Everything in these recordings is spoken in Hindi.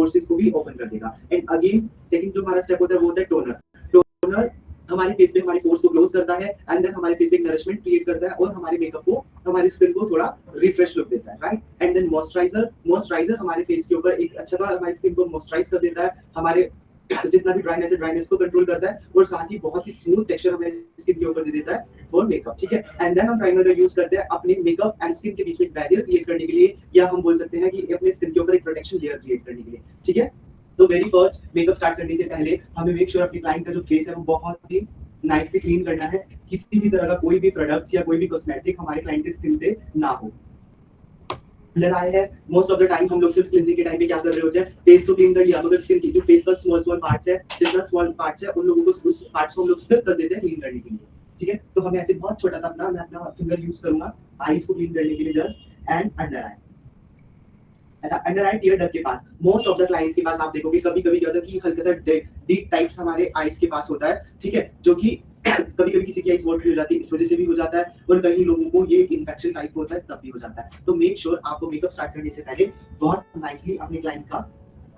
पोर्सेस को भी ओपन कर देगा। एंड अगेन सेकंड जो हमारा स्टेप होता है वो होता है टोनर। टोनर हमारे फेस पे हमारे पोर्स को क्लोज करता है एंड देन हमारे फेस पे एक नरिशमेंट क्रिएट करता है और हमारे मेकअप को, हमारी स्किन को थोड़ा रिफ्रेश लुक देता है, राइट। एंड देन मॉइस्चराइजर हमारे फेस के ऊपर एक अच्छा सा हमारी स्किन को मॉइस्चराइज कर देता है, हमारे जितना भी ड्राइनेस है ड्राइनेस को कंट्रोल करता है और साथ ही बहुत ही स्मूथ टेक्सचर हमारे स्किन के ऊपर दे देता है फॉर मेकअप, ठीक है। एंड देन हम प्राइमर का यूज करते हैं अपने मेकअप एंड स्किन के बीच में एक बैरियर क्रिएट करने के लिए, या हम बोल सकते हैं कि अपने स्किन के ऊपर एक प्रोटेक्शन लेयर क्रिएट करने के लिए, ठीक है। तो वेरी फर्स्ट मेकअप स्टार्ट करने से पहले हमें मेक श्योर अपनी क्लाइंट का जो फेस है वो बहुत ही नाइसली क्लीन करना है। किसी भी तरह का कोई भी प्रोडक्ट या कोई भी कॉस्मेटिक हमारे क्लाइंट के स्किन पे ना हो। ब्लर आया है, मोस्ट ऑफ द टाइम हम लोग सिर्फ क्लींजिंग के टाइम पे क्या कर रहे होते हैं, फेस को क्लीन कर लिया, मगर स्किन की जो फेस का स्मॉल पार्ट्स है, जितना स्मॉल पार्ट्स है उन लोगों को उस पार्ट्स को हम लोग सिर्फ कर देते हैं क्लीन करने के लिए, ठीक है। तो हमें ऐसे बहुत छोटा सा मैं अपना फिंगर यूज करूंगा आईज को क्लीन करने के लिए जस्ट एंड अंडर आई। अच्छा, अंडर आई टियर डक के पास मोस्ट ऑफ द क्लाइंट्स के पास आप देखोगे कभी-कभी क्या होता है कि हल्का सा डीप टाइप्स हमारे आईज के पास होता है, ठीक है, जो कि कभी-कभी किसी की आईज वाटरी हो जाती है, इस वजह से भी हो जाता है, और कई लोगों को ये इन्फेक्शन टाइप होता है तब भी हो जाता है। तो मेक श्योर आपको मेकअप स्टार्ट करने से पहले बहुत नाइसली अपने क्लाइंट का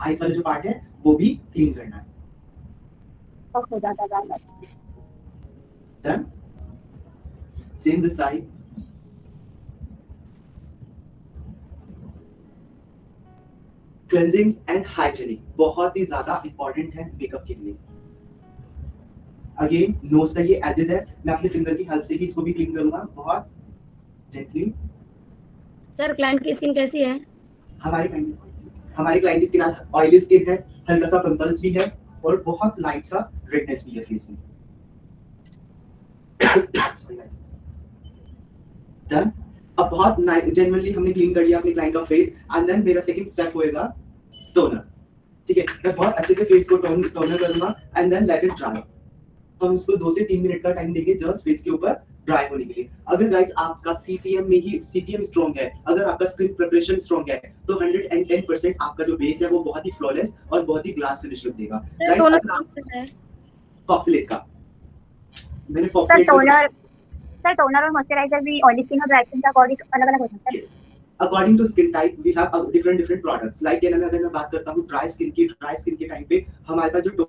आईज वाला जो पार्ट है वो भी क्लीन करना है। हो जाता है। Done, same this side. Cleansing and hygienic बहुत ही ज्यादा इंपॉर्टेंट है मेकअप के लिए। अगेन नोज का ये एजेस है, मैं अपने फिंगर की हेल्प से ही इसको भी क्लीन करूंगा बहुत जेंटली। सर क्लाइंट की स्किन कैसी है? हमारी क्लाइंट की स्किन ऑयली स्किन है, हल्का सा पिंपल्स भी है और बहुत लाइट सा रेडनेस भी है फेस में। डन। अब बहुत जेन्युइनली हमने क्लीन कर लिया अपने क्लाइंट का फेस एंड देन मेरा सेकंड स्टेप होएगा टोनर, ठीक है। मैं बहुत अच्छे से फेस को टोनर करूंगा and then let it dry. हम इसको 2 से 3 मिनट का टाइम देंगे जस्ट फेस के ऊपर ड्राई होने के लिए। अगर गाइस आपका सीटीएम स्ट्रांग है, अगर आपका स्किन प्रिपरेशन स्ट्रांग है, तो 110% आपका जो बेस है वो बहुत ही फ्लॉलेस और बहुत ही ग्लास फिनिश लुक देगा। सर टोनर कौन सा है? फॉक्सिलेट का मैंने सर फॉक्सिलेट टोनर और मॉइस्चराइजर भी ऑयली स्किन और ड्राई स्किन का अकॉर्डिंग अलग-अलग हो सकता है। Yes. According to skin type, we have different products. Like अगर मैं बात करता हूँ ड्राई स्किन के टाइम पे हमारे पास जो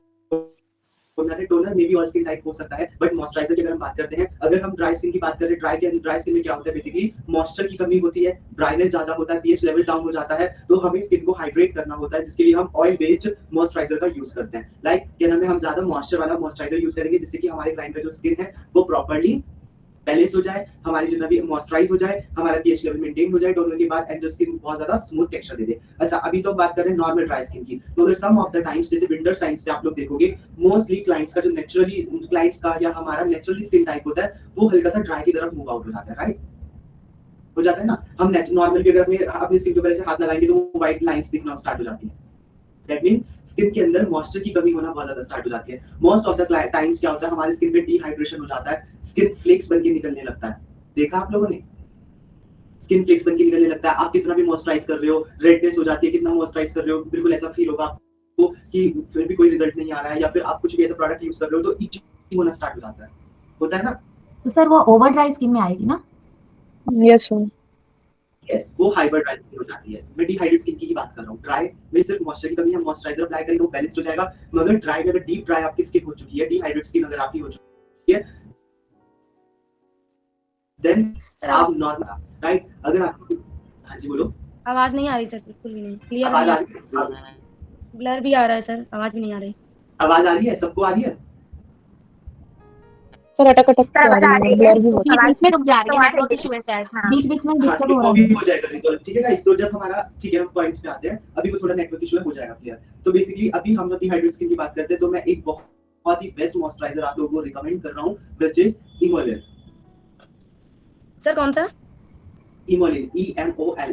टोनर में भी ऑयल स्किन टाइप हो सकता है, बट मॉइस्चराइजर की अगर हम बात करते हैं, अगर हम ड्राई स्किन की बात करें, ड्राई स्किन में क्या होता है, बेसिकली मॉइस्चर की कमी होती है, ड्राइनेस ज्यादा होता है, पीएच लेवल डाउन हो जाता है, तो हमें स्किन को हाइड्रेट करना होता है, जिसके लिए हम ऑयल बेस्ड मॉइस्चराइजर का यूज करते हैं। लाइक हम ज्यादा मॉइस्चर वाला मॉइस्चराइजर यूज करेंगे, जिससे कि हमारे क्लाइंट का जो स्किन है वो प्रॉपर्ली बैलेंस हो जाए, हमारी जितना भी मॉइस्चराइज हो जाए, हमारा पीएच लेवल मेंटेन हो जाए टोनर के बाद, एंड जो स्किन बहुत ज्यादा स्मूथ टेक्सचर दे दे। अच्छा, अभी तो बात कर रहे हैं नॉर्मल ड्राई स्किन की, मगर सम ऑफ द टाइम्स जैसे विंटर टाइम्स पे आप लोग देखोगे मोस्टली क्लाइंट्स का जो क्लाइंट्स का या हमारा नेचुरली स्किन टाइप होता है वो हल्का सा ड्राई की तरफ मूव आउट हो जाता है, राइट, हो जाता है ना। हम नॉर्मल भी अगर अपनी स्किन के ऊपर ऐसे हाथ लगाएंगे तो वो व्हाइट लाइंस दिखना स्टार्ट हो जाती है। That means स्किन के अंदर मॉइस्चर की कमी होना बहुत ज्यादा स्टार्ट हो जाती है। मोस्ट ऑफ द टाइम्स क्या होता है, हमारे स्किन पे डिहाइड्रेशन हो जाता है, स्किन फ्लेक्स बनके निकलने लगता है। देखा आप लोगों ने, स्किन फ्लेक्स बनके निकलने लगता है। आप कितना भी मॉइस्चराइज कर रहे हो, रेडनेस हो जाती है, कितना मॉइस्चराइज कर रहे हो, बिल्कुल ऐसा फील होगा आपको कि फिर भी कोई रिजल्ट नहीं आ रहा है, या फिर आप कुछ भी ऐसा प्रोडक्ट यूज कर रहे हो तो इचिंग होना स्टार्ट हो जाता है, होता है ना। तो सर वो ओवर ड्राई स्किन में आएगी ना? Yes sir. यस, वो हाइपर ड्राई स्किन हो जाती है। मैं डिहाइड्रेट स्किन की ही बात कर रहा हूँ। ड्राई में सिर्फ मॉइस्चर की कमी है, मॉइस्चराइजर अप्लाई करेंगे तो बैलेंस हो जाएगा, मगर ड्राई में अगर डीप ड्राई आपकी स्किन हो चुकी है, डिहाइड्रेट स्किन अगर आपकी हो चुकी है, देन आप नॉर्मल, राइट। अगर आप, हाँ जी बोलो। आवाज नहीं आ रही सर, बिल्कुल भी नहीं क्लियर आवाज आ रही है, ब्लर भी आ रहा है सर, आवाज भी नहीं आ रही। आवाज आ रही है, सबको आ रही है सर? अटक आ रही है, ब्लर भी होता है, बीच में रुक जा रही है, नेटवर्क इशू है शायद। बीच में डिस्टर्ब हो रहा है। हो जाएगा रिजल्ट, ठीक है गाइस। तो जब हमारा, ठीक है, हम पॉइंट्स पे आते हैं, अभी वो थोड़ा नेटवर्क इशू है, हो जाएगा क्लियर। तो बेसिकली अभी हम लोग डिहाइड्रेट स्किन की बात करते हैं, तो मैं एक बहुत ही बेस्ट मॉइस्चराइजर आप लोगों को रिकमेंड कर रहा हूं, व्हिच इज इमोलिन। सर कौन सा? इमोलिन, EMOLEN,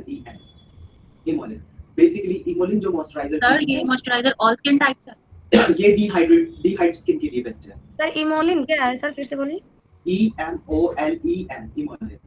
इमोलिन। बेसिकली इमोलिन जो मॉइस्चराइजर, सर ये मॉइस्चराइजर ऑल स्किन टाइप्स है? ये डिहाइड्रेट स्किन के लिए बेस्ट है। सर इमोलिन क्या है सर, फिर से बोलिए। EMOLEN, इमोलिन।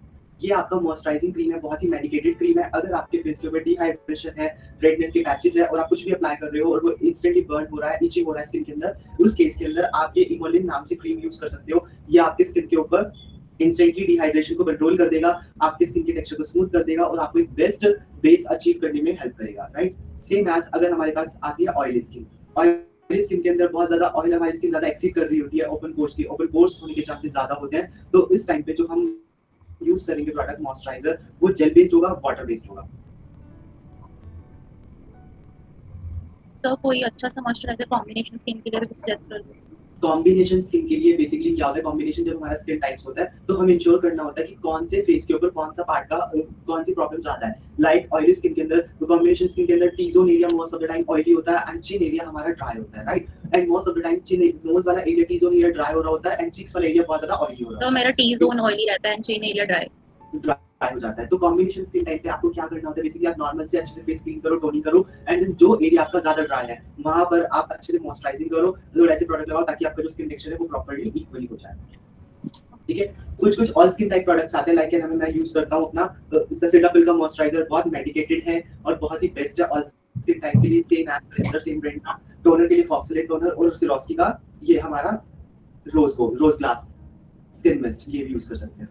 ये आपका मॉइस्चराइजिंग क्रीम है, बहुत ही मेडिकेटेड क्रीम है। अगर आपके फेस के ऊपर डिहाइड्रेशन है, रेडनेस के पैचेस है और आप कुछ भी अप्लाई कर रहे हो और वो इंस्टेंटली बर्न हो रहा है, इचिंग हो रहा है स्किन के अंदर, उस केस के अंदर आप ये इमोलिन नाम से क्रीम यूज कर सकते हो। ये आपके स्किन के ऊपर इंस्टेंटली डिहाइड्रेशन को कंट्रोल कर देगा, आपके स्किन के टेक्सचर को स्मूथ कर देगा और आपको एक बेस्ट बेस अचीव करने में हेल्प करेगा, राइट। सेम एज अगर हमारे पास आती है ऑयली स्किन के अंदर बहुत ज्यादा ऑयल हमारी स्किन ज्यादा एक्सीड कर रही होती है, ओपन पोर्स होने के चांसेस ज्यादा होते हैं, तो इस टाइम पे जो हम यूज करेंगे प्रोडक्ट मॉइस्चराइजर वो जेल बेस्ड होगा, वाटर बेस्ड होगा। सर कोई अच्छा सा मॉइस्चराइजर कॉम्बिनेशन स्किन के लिए भी सजेस्ट कर दो। कॉम्बिनेशन स्किन के लिए बेसिकली क्या होता है, कॉम्बिनेशन जब हमारा स्किन टाइप्स होता है तो हमें इंश्योर करना होता है कि कौन से फेस के ऊपर कौन सा पार्ट का कौन सी प्रॉब्लम ज्यादा है। लाइक ऑयली स्किन के अंदर तो कॉम्बिनेशन स्किन के अंदर T zone area most of the time oily होता है एंड चिन एरिया हमारा ड्राई होता है, right. And most of the time chin nose वाला area T zone area dry हो रहा होता है एंड चीक्स वाला एरिया बहुत ज्यादा ऑयली हो रहा तो होता मेरा टी जोन ऑयली रहता है एंड चिन एरिया ड्राई है, ड्राई हो जाता है। तो कॉम्बिनेशन स्किन टाइप पे आपको क्या करना होता है, बेसिकली आप नॉर्मल से अच्छे से फेस क्लीन करो, टोनिंग करो एंड देन जो एरिया आपका ज्यादा ड्राई है वहां पर आप अच्छे से मॉइस्चराइजिंग करो, मतलब ऐसे प्रोडक्ट लगाओ ताकि आपका जो स्किन टेक्सचर है वो प्रॉपर्ली इक्वली हो जाए, ठीक है। कुछ ऑल स्किन टाइप प्रोडक्ट्स आते हैं, लाइक मैं यूज करता हूं अपना इसका सेटाफिल का मॉइस्चराइजर, बहुत मेडिकेटेड है और बहुत ही बेस्ट है ऑल स्किन टाइप के लिए। सेम एज सेम ब्रांड का टोनर के लिए फॉक्सिलेट टोनर और सिरोस्की का ये हमारा रोज ग्लास स्किन मिस्ट, ये भी यूज कर सकते हैं।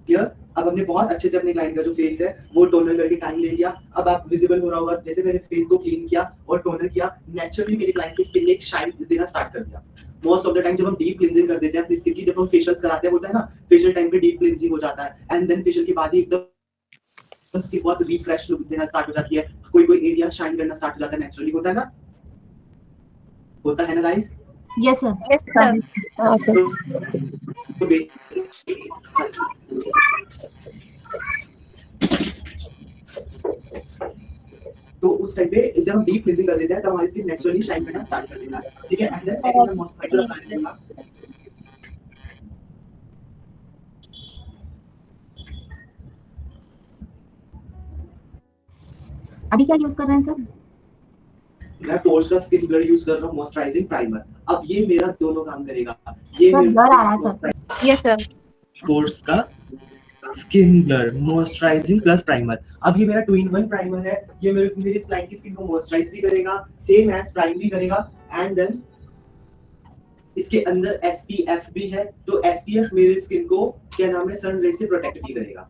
क्लियर। अब हमने बहुत अच्छे से अपने क्लाइंट का जो फेस है वो टोनर करके टाइम ले लिया, अब आप विजिबल हो रहा होगा जैसे मैंने फेस को क्लीन किया और टोनर किया, नेचुरली मेरे क्लाइंट की स्किन एक शाइन देना स्टार्ट कर दिया। मोस्ट ऑफ द टाइम जब हम डीप क्लींजिंग कर देते हैं अपनी स्किन की, जब हम फेशियल्स कराते हैं होता है ना, फेशियल टाइम पे डीप क्लींजिंग हो जाता है एंड देन फेशियल के बाद ही एकदम स्किन बहुत रिफ्रेश लुक देना स्टार्ट हो जाती है, कोई एरिया शाइन करना स्टार्ट हो जाता है, नेचुरली होता है ना guys. Yes sir. Yes sir. तो उस टाइम पे जब हम डीप क्लींजिंग कर देते हैं तब हमारी स्किन नेचुरली शाइन करना स्टार्ट कर देना है, ठीक है। एंड देन सेकंड में मॉइस्चराइजर अप्लाई करूंगा। अभी क्या यूज कर रहे हैं सर? मैं पोर्स का स्किन ब्लर यूज कर रहा हूं, मॉइस्चराइजिंग प्राइमर। अब ये मेरा दोनों काम करेगा, ये सर ब्लर आ रहा है सर। Yes sir. पोर्स का skin blur moisturising plus primer. अब ये मेरा 2-in-1 प्राइमर है, ये मेरी क्लाइंट की स्किन को मॉइस्चराइज भी करेगा, सेम एज प्राइम भी करेगा एंड देन इसके अंदर SPF भी है, तो SPF मेरी स्किन को क्या नाम है सन रे से प्रोटेक्ट भी करेगा।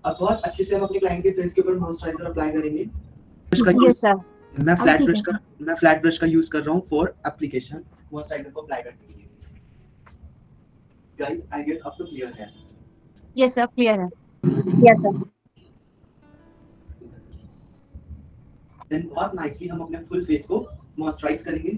अब बहुत अच्छे से हम अपने क्लाइंट के फेस के ऊपर मॉइस्चराइजर अप्लाई करेंगे। Yes sir. मैं फ्लैट ब्रश का यूज कर रहा हूं फॉर एप्लीकेशन मॉइस्चराइजर को अप्लाई करने के लिए। गाइस आई गेस अब तो क्लियर है। यस सर क्लियर है। Yes sir. देन बहुत नाइसली हम अपने फुल फेस को मॉइस्चराइज करेंगे।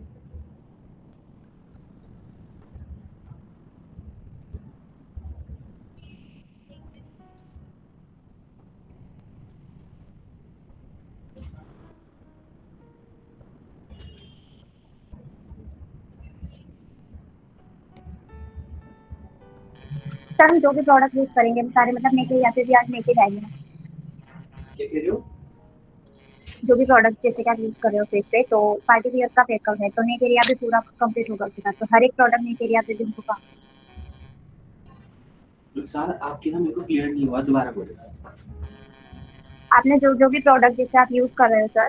सर हम जो भी प्रोडक्ट यूज करेंगे वो सारे मतलब नेके या फिर भी आज नेके जाएंगे। क्या कह रहे हो? जो भी प्रोडक्ट जैसे कि आप यूज कर रहे हो फेस पे, तो पार्टी वियर का फेकअप है तो नेक एरिया भी पूरा कंप्लीट होगा उसके साथ, तो हर एक प्रोडक्ट नेक एरिया पे भी होगा। नुकसान आपकी ना मेरे को क्लियर नहीं हुआ, दोबारा बोलो। आपने जो भी प्रोडक्ट जैसे आप यूज कर रहे हो सर,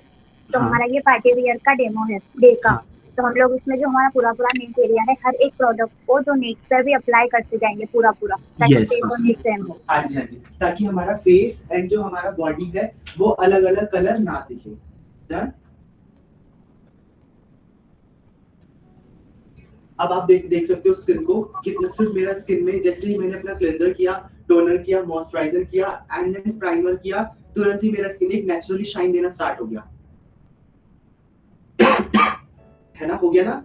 तो हाँ। हमारा ये पार्टी वियर का डेमो है डे का, हाँ। तो हम लोग इसमें जो हमारा पूरा नेक एरिया है हर एक प्रोडक्ट को जो नेक पर भी अप्लाई करते जाएंगे पूरा ताकि Yes, फेस हाँ। और नेक सेम हो। हाँ जी, ताकि हमारा फेस एंड जो हमारा बॉडी है वो अलग अलग कलर ना दिखे। डन। अब आप देख सकते हो स्किन को कितना, सिर्फ मेरा स्किन में जैसे ही मैंने अपना क्लेंजर किया, टोनर किया, मॉइस्चराइजर किया एंड देन प्राइमर किया, तुरंत ही मेरा स्किन एक नेचुरली शाइन देना स्टार्ट हो गया, है ना, हो गया ना।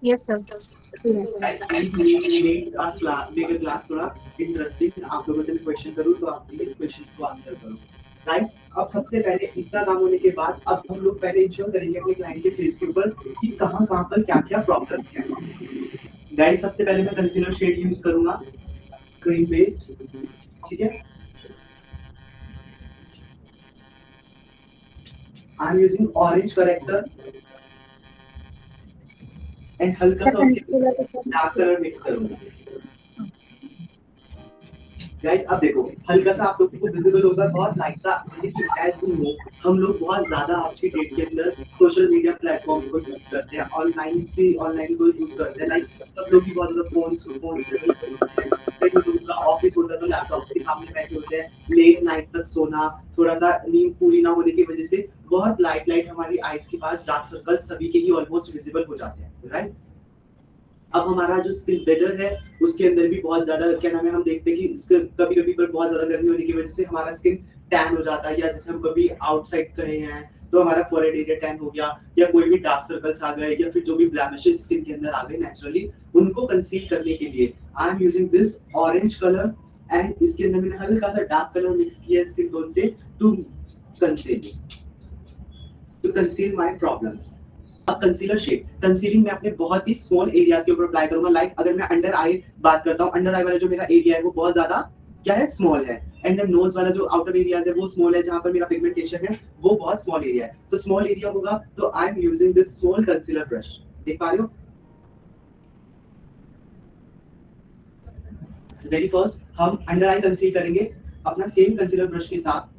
Yes sir. Guys, please make a class थोड़ा इंटरेस्टिंग। आप लोगों से भी क्वेश्चन करूँ तो आप प्लीज क्वेश्चन को आंसर करो, राइट। अब सबसे पहले इतना काम होने के बाद अब हम लोग पहले इंश्योर करेंगे अपने क्लाइंट के फेस के ऊपर कि कहाँ पर क्या प्रॉब्लम्स हैं। गाइस सबसे पहले मैं कंसीलर शेड यूज करूंगा, क्रीम बेस्ड, ठीक है। I am using orange character and हल्का सा उसके डार्क कलर मिक्स करूंगा, गाइस अब देखो हल्का सा आप लोगों को विजिबल होगा बहुत लाइट सा, जैसे कि एज यू नो हम लोग बहुत ज्यादा आज की डेट के अंदर सोशल मीडिया प्लेटफॉर्म्स को यूज करते हैं, ऑनलाइन को यूज करते हैं, लाइक सब लोग ही बहुत ज्यादा फोन्स पे कई लोगों का ऑफिस होता है तो लैपटॉप के सामने बैठे होते हैं, लेट नाइट तक सोना, थोड़ा सा नींद पूरी ना होने की वजह से बहुत लाइट हमारी आईज के पास डार्क सर्कल्स सभी के ही ऑलमोस्ट विजिबल हो जाते हैं, राइट। अब हमारा जो स्किन वेदर है उसके अंदर भी बहुत ज्यादा क्या नाम है, हम देखते हैं कि कभी कभी पर बहुत ज्यादा गर्मी होने की वजह से हमारा स्किन टैन हो जाता है, या जैसे हम कभी आउटसाइड गए हैं तो हमारा फोरहेड एरिया टैन हो गया, या कोई भी डार्क सर्कल्स आ गए, या फिर जो भी ब्लैमिशेस स्किन के अंदर आ गए नेचुरली, उनको कंसील करने के लिए आई am using this orange colour, and इसके अंदर मैंने हल्का सा डार्क कलर मिक्स किया है स्किन टोन से टू कंसील माय प्रॉब्लम्स। अब कंसीलर शेड, कंसीलिंग मैं अपने बहुत ही स्मॉल एरियाज के ऊपर अप्लाई करूंगा, लाइक अगर मैं अंडर आई बात करता हूं, अंडर आई वाला जो मेरा एरिया है वो बहुत ज्यादा क्या है, स्मॉल है, एंड देन नोज वाला जो आउटर एरियाज है वो स्मॉल है, जहां पर मेरा पिगमेंटेशन है वो बहुत स्मॉल एरिया है, तो स्मॉल एरिया होगा तो आई am using this small concealer brush, देख पा रहे हो। वेरी फर्स्ट हम अंडर आई कंसील करेंगे अपना सेम कंसीलर ब्रश के साथ,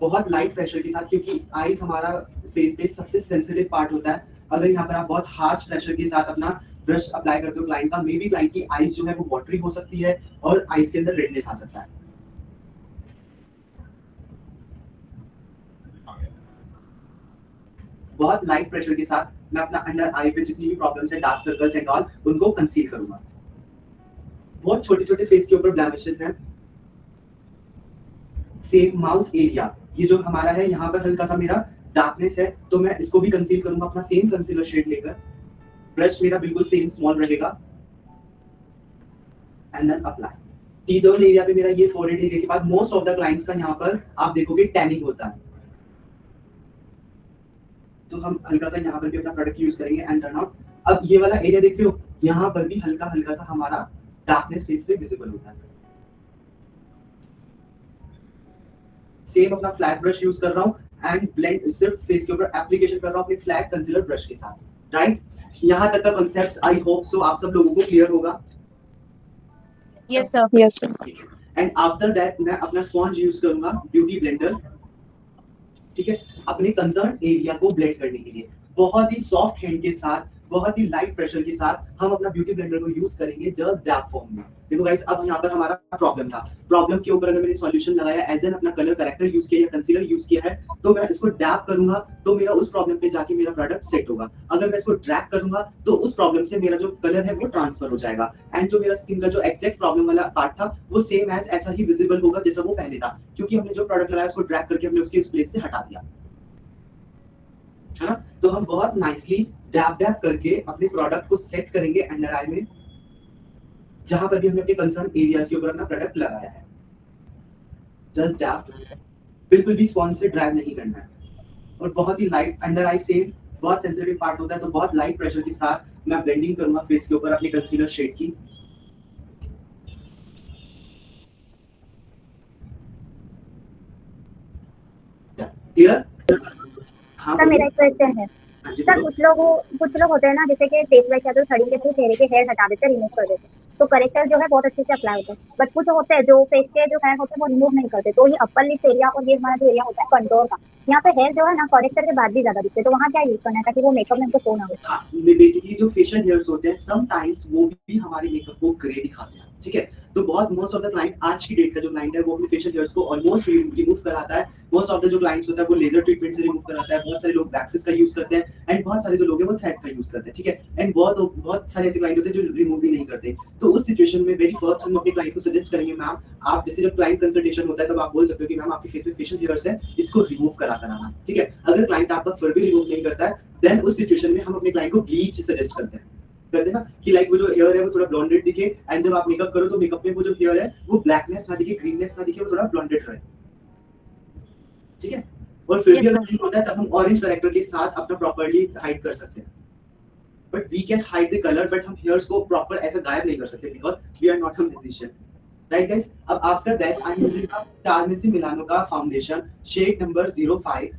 बहुत लाइट प्रेशर के साथ, क्योंकि आईज हमारा फेस पे सबसे सेंसिटिव पार्ट होता है। अगर यहाँ पर आप बहुत हार्श प्रेशर के साथ अपना ब्रश अप्लाई करते हो क्लाइंट का, मे बी क्लाइंट की आईज जो है वो वाटरी हो सकती है और आईज के अंदर रेडनेस आ सकता है। बहुत लाइट प्रेशर के साथ मैं अपना अंडर आई पे जितनी भी प्रॉब्लम्स है, डार्क सर्कल्स एंड ऑल, उनको कंसील करूंगा। बहुत छोटे छोटे फेस के ऊपर ब्लैमिशेस हैं, सेम माउथ एरिया, ये जो हमारा है यहाँ पर हल्का सा मेरा डार्कनेस है, तो मैं इसको भी कंसील करूंगा अपना सेम कंसीलर शेड लेकर, ब्रश मेरा बिल्कुल सेम स्मॉल रहेगा, and then apply. T zone area पे मेरा ये फोरहेड एरिया के बाद मोस्ट ऑफ द क्लाइंट्स का यहाँ पर आप देखोगे टैनिंग होता है, तो हम हल्का सा यहाँ पर भी अपना प्रोडक्ट यूज करेंगे एंड टर्न आउट। अब ये वाला एरिया देख रहे हो, यहाँ पर भी हल्का हल्का सा हमारा डार्कनेस फेस पे विजिबल होता है। सेम अपना फ्लैट ब्रश यूज कर रहा हूँ एंड ब्लेंड सिर्फ फेस के ऊपर एप्लीकेशन कर रहा हूँ अपने फ्लैट कंसीलर ब्रश के साथ, राइट। यहाँ तक का कॉन्सेप्ट्स आई होप सो आप सब लोगों को क्लियर होगा। Yes, sir. Yes, sir. And after that मैं अपना स्पॉन्ज यूज करूंगा ब्यूटी ब्लेंडर, ठीक है, अपने कंसर्न एरिया को ब्लेंड करने के लिए। बहुत ही सॉफ्ट हैंड के साथ, बहुत ही लाइट प्रेशर के साथ हम अपना ब्यूटी ब्लेंडर को यूज करेंगे जस्ट डैप फॉर्म में। देखो गाइस, अब यहाँ पर हमारा प्रॉब्लम था, प्रॉब्लम के ऊपर अगर मैंने सॉल्यूशन लगाया, एज एन अपना कलर करेक्टर यूज किया या कंसीलर यूज किया है, तो मैं इसको डैप करूंगा तो मेरा उस प्रॉब्लम पे जाके मेरा प्रोडक्ट सेट होगा। अगर मैं इसको ड्रैग करूंगा तो उस प्रॉब्लम से मेरा जो कलर है वो ट्रांसफर हो जाएगा, एंड जो मेरा स्किन का जो एग्जैक्ट प्रॉब्लम वाला पार्ट था वो सेम एज ऐसा ही विजिबल होगा जैसा वो पहले था, क्योंकि हमने जो प्रोडक्ट लगाया उसको ड्रैग करके हमने उसके प्लेस से हटा दिया, है ना। तो हम बहुत नाइसली डैप डैप करके अपने प्रोडक्ट को सेट करेंगे अंडर आई में, जहां पर भी हमने अपने कंसर्न एरियाज के ऊपर अपना प्रोडक्ट लगाया है। जस्ट डैप, बिल्कुल भी स्पॉन्ज से ड्रैग नहीं करना है, और बहुत ही लाइट अंडर आई से बहुत सेंसिटिव पार्ट होता है, तो बहुत लाइट प्रेशर के साथ मैं ब्लेंडिंग करूंगा फेस के ऊपर अपने कंसीलर शेड की। क्लियर? हाँ, सर मेरा एक क्वेश्चन है सर, कुछ लोग होते हैं ना, जैसे कि फेस वैश या तो थड़ी के थ्रू चेहरे के हेयर हटा देते हैं, रिमूव कर देते हैं, तो करेक्टर जो है बहुत अच्छे से अप्लाई होता है, बट कुछ होते हैं जो फेस के जो हेयर होते हैं वो रिमूव नहीं करते, तो ये अपर लिप्स एरिया और ये हमारा जो एरिया होता है कंटोर का, यहाँ पे हेयर जो है ना करेक्टर के बाद भी ज्यादा दिखते हैं, तो वहाँ क्या यूज करना है ताकि वो मेकअप में हमको शो ना हो? बेसिकली जो फेशियल हेयर्स होते हैं समटाइम्स वो भी हमारे मेकअप को ग्रे दिखाते हैं, ठीक है। तो बहुत मोस्ट ऑफ द क्लाइंट, आज की डेट का जो क्लाइंट है वो अपने फेशियल हेयर्स को ऑलमोस्ट रिमूव कराता है। मोस्ट ऑफ द जो क्लाइंट्स होता है वो लेजर ट्रीटमेंट से रिमूव कराता है, बहुत सारे लोग वैक्सेस का यूज करते हैं, एंड बहुत सारे जो लोग हैं वो थ्रेड का यूज करते हैं, ठीक है। एंड बहुत सारे ऐसे क्लाइंट होते हैं जो रिमूव भी नहीं करते। तो उस सिचुएशन में वेरी फर्स्ट हम अपने क्लाइंट को सजेस्ट करेंगे, मैम आप जैसे जब क्लाइंट कंसल्टेशन होता है तब आप बोल सकते हो कि मैम आपके फेस में फेशियल हेयर्स है, इसको रिमूव करा कराना, ठीक है। अगर क्लाइंट आपका फर भी रिमूव नहीं करता है, देन उस सिचुएशन में हम अपने क्लाइंट को ब्लीच सजेस्ट करते हैं ना, कि लाइक वो जो हेयर है वो थोड़ा ब्लॉन्डेड दिखे, एंड जब आप मेकअप करो तो मेकअप में वो जो हेयर है वो ब्लैकनेस ना दिखे, ग्रीननेस ना दिखे, वो थोड़ा ब्लॉन्डेड रहे, ठीक है। और फिर भी अगर होता है तब हम ऑरेंज करेक्टर के साथ अपना प्रॉपर्ली हाइड कर सकते हैं, but we can hide the colour, but हम हेयर्स को प्रॉपर ऐसा गायब नहीं कर सकते because we are not a musician, right guys. अब after that I am using Charmacy Milano का फाउंडेशन शेड नंबर 05,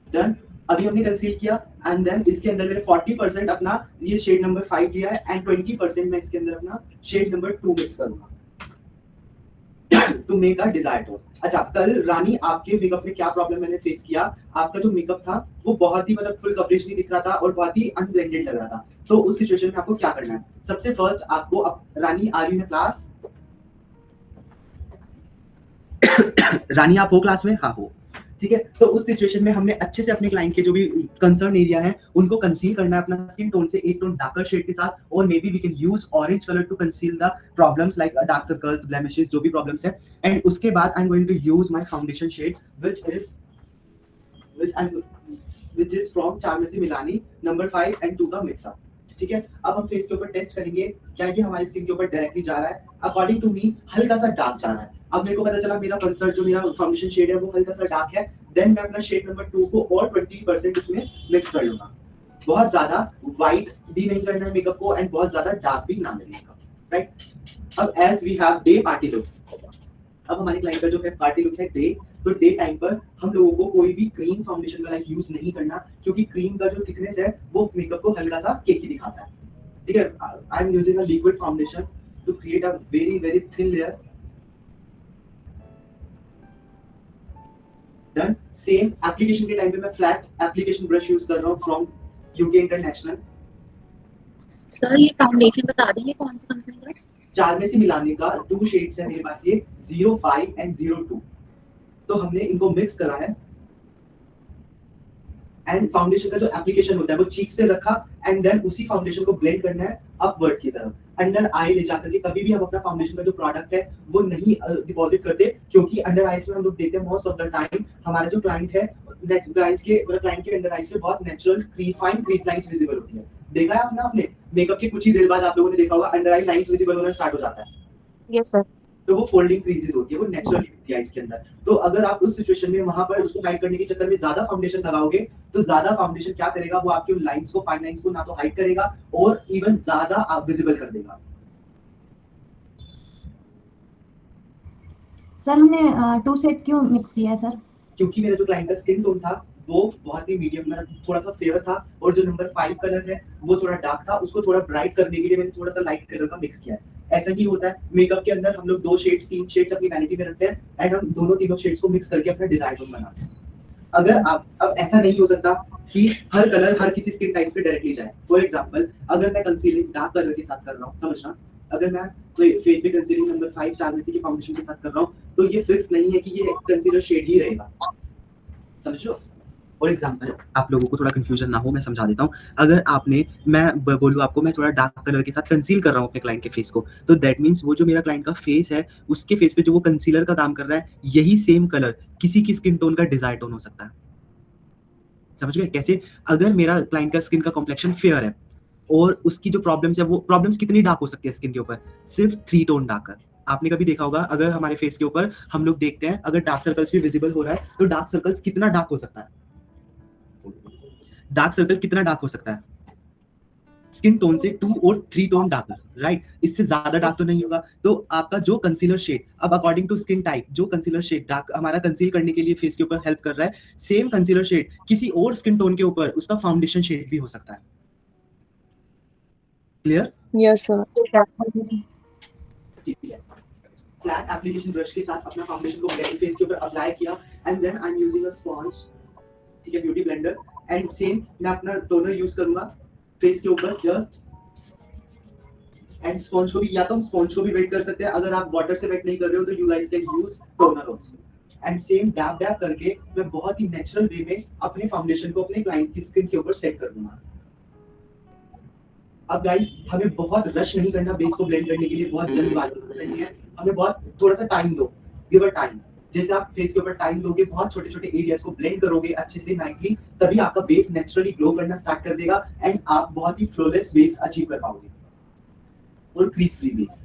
डन। अभी हमने कंसील किया एंड देन इसके अंदर मैंने 40% अपना ये शेड नंबर 5 लिया है एंड 20% मैं इसके अंदर अपना शेड नंबर 2 मिक्स करूंगा to make a desired tone. अच्छा, कल रानी आपके मेकअप में क्या प्रॉब्लम मैंने फेस किया, आपका जो मेकअप था वो बहुत ही मतलब फुल कवरेज नहीं दिख रहा था और बहुत ही अनब्लेंडेड लग रहा था। तो उस सिचुएशन में आपको क्या करना है, सबसे फर्स्ट आपको रानी आ रही है क्लास रानी आप हो क्लास में? हाँ हो, ठीक है। तो उस सिचुएशन में हमने अच्छे से अपने क्लाइंट के जो भी कंसर्न एरिया है उनको कंसील करना है अपना स्किन टोन से एक टोन डार्कर शेड के साथ, और maybe we can use orange colour to conceal the problems like dark circles, blemishes, जो भी प्रॉब्लम्स है। एंड उसके बाद I am going to use my foundation shade which is from Charmacy Milani number 5 and 2 का मिक्सअप, ठीक है। अब हम फेस के ऊपर टेस्ट करेंगे क्या ये हमारी स्किन के ऊपर डायरेक्टली जा रहा है। अकॉर्डिंग टू मी हल्का सा डार्क जा रहा है। अब मेरे को पता चला मेरा कंसर्न जो मेरा फाउंडेशन शेड है वो हल्का सा डार्क है, देन मैं अपना शेड नंबर 2 को और 20% इसमें मिक्स कर लूंगा। बहुत ज्यादा व्हाइट भी नहीं करना है मेकअप को एंड बहुत ज्यादा डार्क भी ना मिलेगा, राइट। अब as we have day party look, अब हमारे क्लाइंट का जो है पार्टी लुक है डे, तो डे टाइम पर हम लोगों को कोई भी क्रीम फाउंडेशन का लाइक यूज नहीं करना, क्योंकि क्रीम का जो थिकनेस है वो मेकअप को हल्का सा केकी दिखाता है, ठीक है। I am using a liquid foundation to create a very very thin layer. Done. Same application के टाइम पे मैं फ्लैट एप्लीकेशन ब्रश यूज कर रहा हूँ फ्रॉम यूके इंटरनेशनल। सर ये फाउंडेशन बता देंगे कौन सी कंपनी का? चारमेसी मिलानी का 2 शेड्स है मेरे पास, ये 05 एंड 02। तो हमने इनको मिक्स करा है एंड फाउंडेशन का जो एप्लीकेशन होता है वो चीक्स पे रखा एंड देन उसी फाउंडेशन को ब्लेंड करना है अपवर्ड की तरफ, अंडर आई ले जाकर के। कभी भी हम अपना फाउंडेशन का जो प्रोडक्ट है वो नहीं डिपॉजिट करते, क्योंकि अंडर आईज में हम लोग देखते हैं मोस्ट ऑफ द टाइम हमारा जो क्लाइंट है क्लाइंट के अंडर आईज पे बहुत natural fine crease lines visible होती है। देखा है आपने मेकअप के कुछ ही देर बाद आप लोगों ने देखा होगा अंडर आई लाइंस विजिबल होना स्टार्ट हो जाता है। Yes sir. तो वो फोल्डिंग क्रीजेस होती है, वो नेचुरली होती है इसके अंदर। तो अगर आप उस सिचुएशन में वहां पर उसको हाइड करने के चक्कर में ज्यादा फाउंडेशन लगाओगे तो ज्यादा फाउंडेशन क्या करेगा, वो आपके लाइंस को, फाइन लाइंस को ना तो हाइड करेगा और इवन ज्यादा आप विजिबल कर देगा। सर हमने 2 शेड क्यों मिक्स किया है सर? क्योंकि मेरा जो क्लाइंट का स्किन टोन था वो बहुत ही मीडियम, मेरा थोड़ा सा फेवर था, और जो नंबर 5 कलर है वो थोड़ा डार्क था, उसको थोड़ा ब्राइट करने के लिए मैंने थोड़ा सा लाइट कलर का मिक्स किया है। ऐसा ही होता है मेकअप के अंदर, हम लोग 2 शेड्स 3 शेड्स अपनी वैनिटी में रखते हैं एंड हम दोनों तीनों शेड्स को मिक्स करके अपना डिजाइन टोन बनाते हैं। अगर आप, अब ऐसा नहीं हो सकता कि हर कलर हर किसी स्किन टाइप पे डायरेक्टली जाए। फॉर एग्जांपल अगर मैं कंसीलिंग डार्क कलर के साथ कर रहा हूं, समझना, अगर मैं फेस पे कंसीलिंग नंबर 5 चारमेसी की फाउंडेशन के साथ कर रहा हूं तो ये फिक्स नहीं है कि ये कंसीलर शेड ही रहेगा, समझो। फॉर एग्जांपल आप लोगों को थोड़ा कंफ्यूजन ना हो, मैं समझा देता हूँ। अगर आपने, मैं बोलूँ आपको, मैं थोड़ा डार्क कलर के साथ कंसील कर रहा हूँ अपने क्लाइंट के फेस को, तो दैट मींस वो जो मेरा क्लाइंट का फेस है उसके फेस पे जो वो कंसीलर का काम कर रहा है, यही सेम कलर किसी की स्किन टोन का डिजायर टोन हो सकता है। समझ गए कैसे? अगर मेरा क्लाइंट का स्किन का कॉम्प्लेक्शन फेयर है और उसकी जो प्रॉब्लम्स है, वो प्रॉब्लम्स कितनी डार्क हो सकती है स्किन के ऊपर? सिर्फ 3 टोन डार्कर। आपने कभी देखा होगा अगर हमारे फेस के ऊपर हम लोग देखते हैं अगर डार्क सर्कल्स भी विजिबल हो रहा है तो डार्क सर्कल्स कितना डार्क हो सकता है? डार्क सर्कल कितना डार्क हो सकता है? स्किन टोन से 2 और 3 टोन डार्कर, राइट। इससे ज्यादा डार्क तो नहीं होगा। तो आपका जो कंसीलर शेड, अब अकॉर्डिंग टू स्किन टाइप, जो कंसीलर शेड डार्क हमारा कंसील करने के लिए फेस के ऊपर हेल्प कर रहा है, सेम कंसीलर शेड किसी और स्किन टोन के ऊपर उसका फाउंडेशन शेड भी हो सकता है। क्लियर? Yes sir. ठीक है। फ्लैट एप्लीकेशन ब्रश के साथ अपना फाउंडेशन को मेरे फेस के ऊपर अप्लाई किया and then I am using a sponge, ठीक है, ब्यूटी ब्लेंडर, एंड सेम मैं अपना टोनर यूज करूंगा फेस के ऊपर जस्ट, एंड स्पॉन्ज को भी, या तो हम स्पॉन्ज को भी वेट कर सकते हैं, अगर आप वाटर से वेट नहीं कर रहे हो तो you guys can use toner also, and same dab dab करके मैं बहुत ही नेचुरल वे में अपने फाउंडेशन को अपने क्लाइंट की स्किन के ऊपर सेट कर दूंगा। अब गाइस हमें बहुत रश नहीं करना बेस को ब्लेंड करने के लिए, बहुत जल्दबाजी नहीं है, हमें बहुत थोड़ा सा टाइम दो, गिव अ टाइम। जैसे आप फेस के ऊपर टाइम दोगे, बहुत छोटे छोटे एरियाज को ब्लेंड करोगे अच्छे से नाइसली, तभी आपका बेस नेचुरली ग्लो करना स्टार्ट कर देगा एंड आप बहुत ही फ्लॉलेस बेस अचीव कर पाओगे और क्रीज फ्री बेस।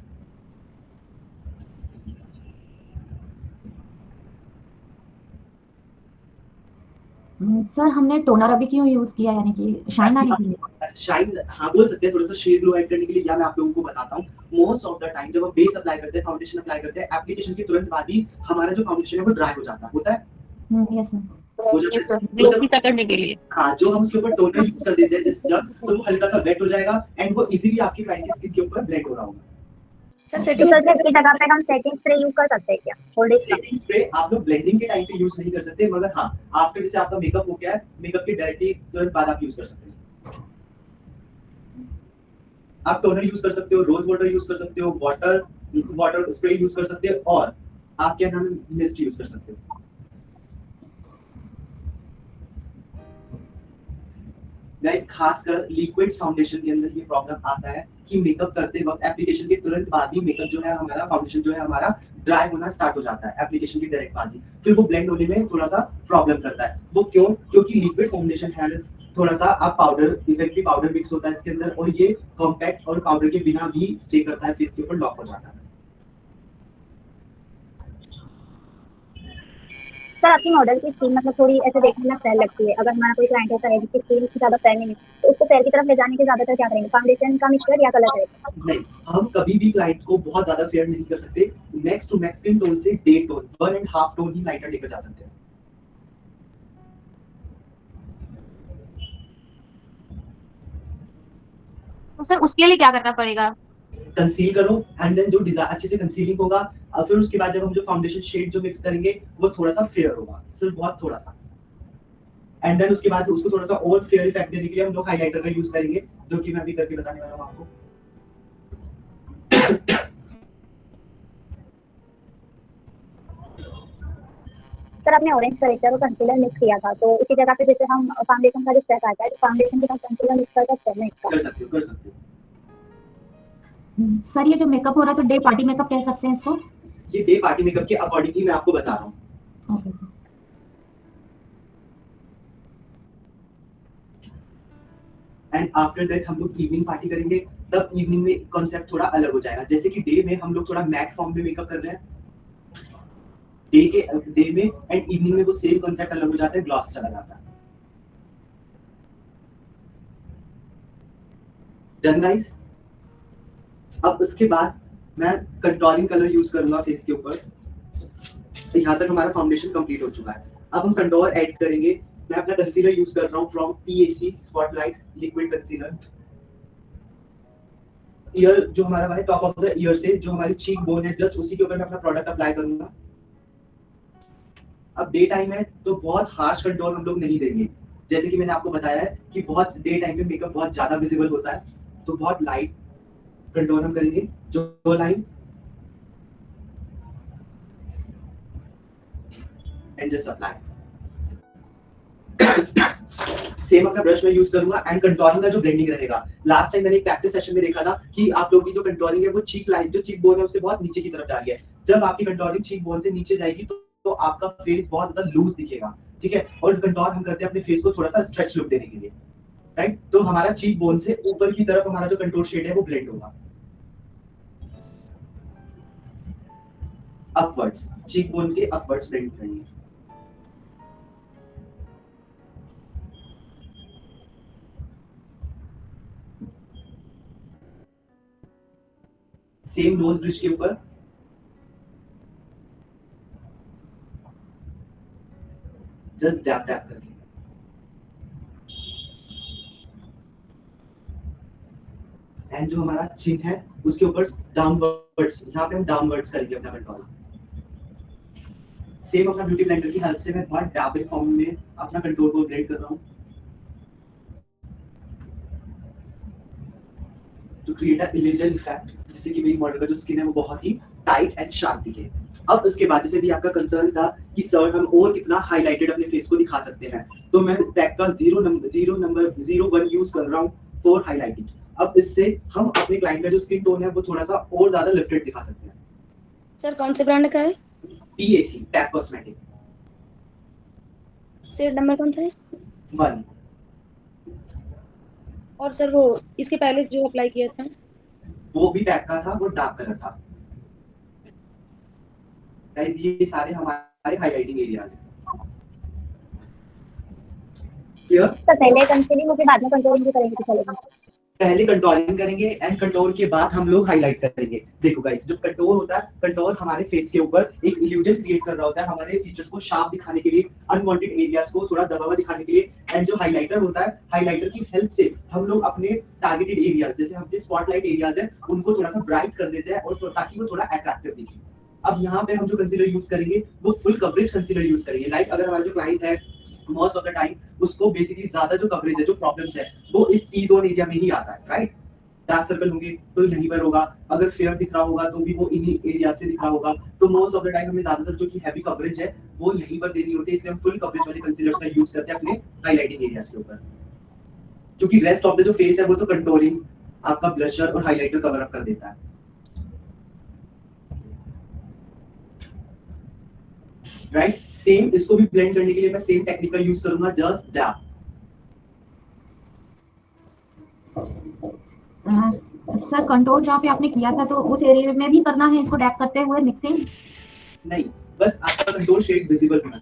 सर हमने टोनर अभी क्यों यूज किया, यानी कि शाइन आने के लिए? शाइन, हाँ बोल सकते हैं, थोड़ा सा शेड ग्लो ऐड करने के लिए, या मैं आप लोगों को बताता हूँ। मोस्ट ऑफ द टाइम जब हम बेस अप्लाई करते हैं, फाउंडेशन अप्लाई करते हैं, एप्लीकेशन के तुरंत बाद ही हमारा जो फाउंडेशन है वो ड्राई हो जाता है, होता है। Yes sir. हो जाता यस है। सर, तो ग्लो जब फीका करने के लिए। हाँ, जो हम उसके ऊपर टोनर यूज कर देते हैं जिस जब, तो वो हल्का सा वेट हो जाएगा एंड वो इजीली आपकी क्लाइंट की स्किन के ऊपर ब्लेंड हो रहा होगा। सर तो सेटिंग सर इसकी जगह पे हम सेटिंग स्प्रे यूज कर सकते हैं क्या होल्डिंग का? सेटिंग स्प्रे आप लोग ब्लेंडिंग के टाइम पे यूज नहीं कर सकते, मगर हाँ, आफ्टर जैसे आपका मेकअप हो गया है, मेकअप के डायरेक्टली तुरंत बाद आप यूज कर सकते हैं। आप टोनर यूज कर सकते हो, रोज वाटर यूज कर सकते हो, वाटर स्प्रे यूज कर सकते हो, और आप क्या नाम है, मिस्ट यूज कर सकते हो। गाइस, खासकर लिक्विड फाउंडेशन के अंदर ये प्रॉब्लम आता है कि मेकअप करते वक्त एप्लीकेशन के तुरंत बाद ही मेकअप जो है हमारा, फाउंडेशन जो है हमारा ड्राई होना स्टार्ट हो जाता है एप्लीकेशन के डायरेक्ट बाद ही, फिर वो ब्लेंड होने में थोड़ा सा प्रॉब्लम करता है। वो क्यों? क्योंकि लिक्विड फाउंडेशन है, थोड़ा सा आप पाउडर इफेक्ट भी पाउडर मिक्स होता है इसके अंदर, और ये कॉम्पैक्ट और पाउडर के बिना भी स्टे करता है, फेस के ऊपर लॉक हो जाता है। सर आपकी मॉडल की स्किन मतलब थोड़ी ऐसे देखने में फेयर लगती है, अगर हमारा कोई क्लाइंट ऐसा है जिसकी स्किन ज्यादा फेयर नहीं है, तो उसको फेयर की तरफ ले जाने के ज्यादातर क्या करेंगे, फाउंडेशन का मिक्सचर या कलर करेंगे? नहीं, हम कभी भी क्लाइंट को बहुत ज्यादा फेयर नहीं कर सकते। Max to max skin tone से 1.5 टोन, 1.5 टोन ही लाइटर लेकर जा सकते हैं। तो सर उसके लिए क्या करना पड़ेगा? कंसील करो एंड देन जो डिजाइन अच्छे से कंसीलिंग होगा, और फिर उसके बाद जब हम जो फाउंडेशन शेड जो मिक्स करेंगे वो थोड़ा सा फेयर होगा, सिर्फ बहुत थोड़ा सा, एंड देन उसके बाद उसको थोड़ा सा और फेयर इफेक्ट देने के लिए हम लोग हाइलाइटर का यूज करेंगे, जो कि मैं अभी करके बताने वाला हूं आपको। सर आपने ऑरेंज करेक्टर और कंसीलर मिक्स किया था, तो इसी जगह पे जैसे हम फाउंडेशन का जो स्टेप आता है, तो फाउंडेशन के साथ कंसीलर मिक्स कर सकते हैं इसका? कर सकते हो, कर सकते हो। सर ये जो मेकअप हो रहा है तो डे पार्टी मेकअप कह सकते हैं इसको? ये डे पार्टी मेकअप के अकॉर्डिंग ही मैं आपको बता रहा हूँ। Okay sir. And after that हम लोग इवनिंग पार्टी करेंगे, तब इवनिंग में कॉन्सेप्ट थोड़ा अलग हो जाएगा। जैसे कि डे में हम लोग थोड़ा मैट फॉर्म में मेकअप कर रहे हैं, डे में, एंड इवनिंग में वो सेम कॉन्सेप्ट अलग हो जाता है, ग्लॉस चला जाता है। Done guys? अब उसके बाद मैं कंटूरिंग कलर यूज करूंगा फेस के ऊपर। तो यहाँ तक हमारा फाउंडेशन कंप्लीट हो चुका है। अब हम कंटूर ऐड करेंगे। मैं अपना कंसीलर यूज कर रहा हूँ from PAC spotlight liquid concealer. Year जो हमारा है, टॉप ऑफ द ईयर से जो हमारी चीक बोन है, जस्ट उसी के ऊपर मैं अपना प्रोडक्ट अप्लाई करूंगा। अब डे टाइम है तो बहुत हार्श कंटूर हम लोग नहीं देंगे, जैसे कि मैंने आपको बताया है कि बहुत डे टाइम पे मेकअप बहुत ज्यादा विजिबल होता है, तो बहुत लाइट कंटूर हम करेंगे। जो line and just apply. Same अपना ब्रश में यूज करूंगा एंड कंटूरिंग का जो ब्लेंडिंग रहेगा, लास्ट टाइम मैंने एक प्रैक्टिस सेशन में देखा था कि आप लोगों की जो कंटूरिंग है वो चीक लाइन, जो चीक बोन है उससे बहुत नीचे की तरफ जा रही है। जब आपकी कंटूरिंग चीक बोन से नीचे जाएगी तो आपका फेस बहुत ज्यादा लूज दिखेगा, ठीक है। और कंटूर हम करते हैं अपने फेस को थोड़ा सा स्ट्रेच लुक देने के लिए, राइट। तो हमारा चीक बोन से ऊपर की तरफ हमारा जो कंटूर शेड है वो ब्लेंड होगा अपवर्ड्स, चीक बोन के अपवर्ड्स ब्लेंड करेंगे। सेम नोज ब्रिज के ऊपर जस्ट डैप डैप करके। एंड जो हमारा चिन है उसके ऊपर डाउनवर्ड्स, यहाँ पे हम डाउनवर्ड्स करेंगे अपना कंट्रोल। सेम अपना ब्यूटी ब्लेंडर की हेल्प से मैं बहुत डैपिंग फॉर्म में अपना कंटूर को ब्लेंड कर रहा हूँ to create a illusion effect, जिससे कि मेरी मॉडल का जो स्किन है वो बहुत ही टाइट एंड शार्प दिखे। अब इसके बाद जैसे भी आपका कंसर्न था कि सर हम और कितना हाईलाइटेड अपने फेस को दिखा सकते हैं, तो मैं पैक का 01 यूज कर रहा हूँ फॉर हाईलाइटिंग। अब इससे हम अपने क्लाइंट का जो स्किन टोन है वो थोड़ा सा और ज्यादा लिफ्टेड दिखा सकते हैं। सर कौन से ब्रांड का है? PAC PAC cosmetic. Shade number कौन सा है? 1। और सर वो इसके पहले जो अप्लाई किया था वो भी पैक का था, वो डार्क कलर था। गाइस ये सारे हमारे हाईलाइटिंग एरियाज हैं। क्लियर? तो पहले कंसीलिंग होके बाद में कंटूरिंग भी करेंगे तो चलेगा? पहले कंटोरिंग करेंगे एंड कंटोर के बाद हम लोग हाईलाइट करेंगे। देखो गाइस, जो कंटोर होता है, कंटोर हमारे फेस के ऊपर एक इल्यूजन क्रिएट कर रहा होता है, हमारे फीचर्स को शार्प दिखाने के लिए, अनवांटेड एरियाज को थोड़ा दबा हुआ दिखाने के लिए। एंड जो हाईलाइटर होता है, हाईलाइटर की हेल्प से हम लोग अपने टारगेटेड एरियाज, जैसे हमारे स्पॉटलाइट एरियाज है, उनको थोड़ा सा ब्राइट कर देते हैं और ताकि वो थोड़ा अट्रैक्टिव दिखे। अब यहाँ पे हम जो कंसीलर यूज करेंगे वो फुल कवरेज कंसीलर यूज करेंगे। लाइक अगर हमारा जो क्लाइंट है, मोस्ट ऑफ द टाइम उसको बेसिकली ज्यादा जो कवरेज है, जो प्रॉब्लम्स है, वो इस टी जोन एरिया में ही आता है, राइट। डार्क सर्कल होंगे तो यहीं पर होगा, अगर फेयर दिख रहा होगा तो भी वो इन्हीं एरिया से दिख रहा होगा। तो मोस्ट ऑफ द टाइम हमें ज्यादातर जो कि हैवी कवरेज है वो यहीं पर देनी होती है, इसलिए हम फुल कवरेज वाले कंसीलर्स का यूज करते हैं अपने हाईलाइटिंग एरियाज के ऊपर। क्योंकि रेस्ट ऑफ द जो फेस है वो तो कंटूरिंग, आपका ब्लशर और हाईलाइटर कवर अप कर देता है, राइट। सेम इसको भी ब्लेंड करने के लिए मैं सेम टेक्निक का यूज करूंगा, जस्ट डैप। सर कंट्रोल जहाँ पे आपने किया था तो उस एरिया में भी करना है इसको डैप करते हुए मिक्सिंग? नहीं, बस आपका कंट्रोल शेड विजिबल होना।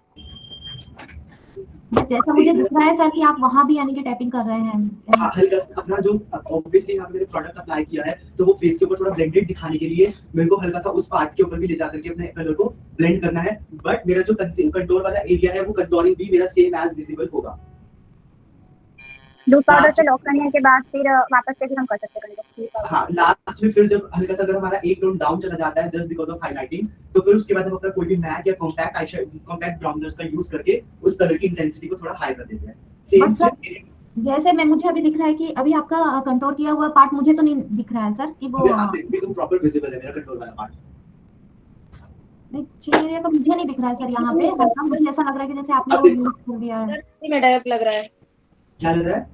जैसा मुझे दिख रहा है सर कि आप वहां भी यानी कि टैपिंग कर रहे हैं। हाँ, हल्का सा अपना जो ऑब्वियसली यहाँ मैंने प्रोडक्ट अप्लाई किया है तो वो फेस के ऊपर थोड़ा ब्लेंडेड दिखाने के लिए मेरे को हल्का सा उस पार्ट के ऊपर भी ले जाकर के अपने कलर को ब्लेंड करना है। बट मेरा जो कंटूर वाला एरिया है वो कंटूरिंग भी मेरा सेम एज विजिबल होगा। लूज पाउडर से लॉक करने के बाद फिर वापस से फिर हम कर सकते हैं। हाँ, लास्ट में फिर जब हल्का सा अगर हमारा एक टोन डाउन चला जाता है जस्ट बिकॉज ऑफ हाईलाइटिंग, तो फिर उसके बाद हम अपना कोई भी मैट या कॉम्पैक्ट कॉम्पैक्ट ब्राउनर्स का यूज करके उस कलर की इंटेंसिटी को थोड़ा हाई कर देते हैं। सेम जैसे मैं मुझे अभी दिख रहा है कि अभी आपका कंटूर किया हुआ पार्ट मुझे तो नहीं दिख रहा है सर कि वो आप देखिए तो प्रॉपर विजिबल है मेरा कंटूर वाला पार्ट। नहीं, एरिया का मुझे नहीं दिख रहा है सर यहाँ पे। हल्का मुझे ऐसा लग रहा है कि जैसे आपने वो यूज कर दिया है। सर में डायरेक्ट लग रहा है, क्या लग रहा है?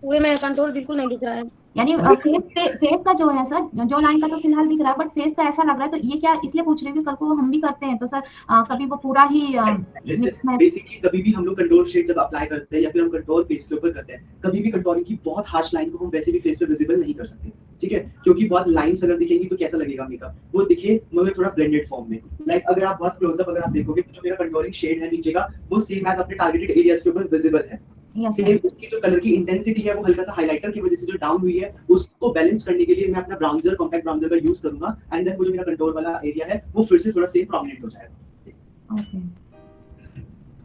पूरे में कंट्रोल बिल्कुल नहीं दिख रहा है। यानी फेस का जो है सर, जो लाइन का तो फिलहाल दिख रहा है बट फेस का ऐसा लग रहा है। तो ये क्या इसलिए पूछ रही हूँ कि कल को हम भी करते हैं तो सर कभी वो पूरा ही मिक्स में बेसिकली कभी भी हम लोग कंटूर शेड जब अप्लाई करते हैं या फिर हम कंटूर फेस के ऊपर करते हैं, कभी भी कंटूरिंग की बहुत हार्श लाइन को हम वैसे भी फेस पे विजिबल नहीं कर सकते, ठीक है। क्योंकि बहुत लाइंस अगर दिखेंगी तो कैसा लगेगा मेकअप, वो दिखे मगर थोड़ा ब्लेंडेड फॉर्म में। लाइक अगर आप बहुत क्लोजअप अगर आप देखोगे तो जो मेरा कंटूरिंग शेड है नीचे का वो सेम एज अपने टारगेटेड एरियाज के ऊपर विजिबल है। उसकी जो कलर की इंटेंसिटी है वो हल्का सा हाइलाइटर की वजह से जो डाउन हुई है उसको बैलेंस करने के लिए मैं अपना ब्राउनर, कॉम्पैक्ट ब्राउनर का यूज करूंगा एंड देन वो जो मेरा कंटूर वाला एरिया है वो फिर से थोड़ा सेम प्रोमिनेंट हो जाएगा। ओके।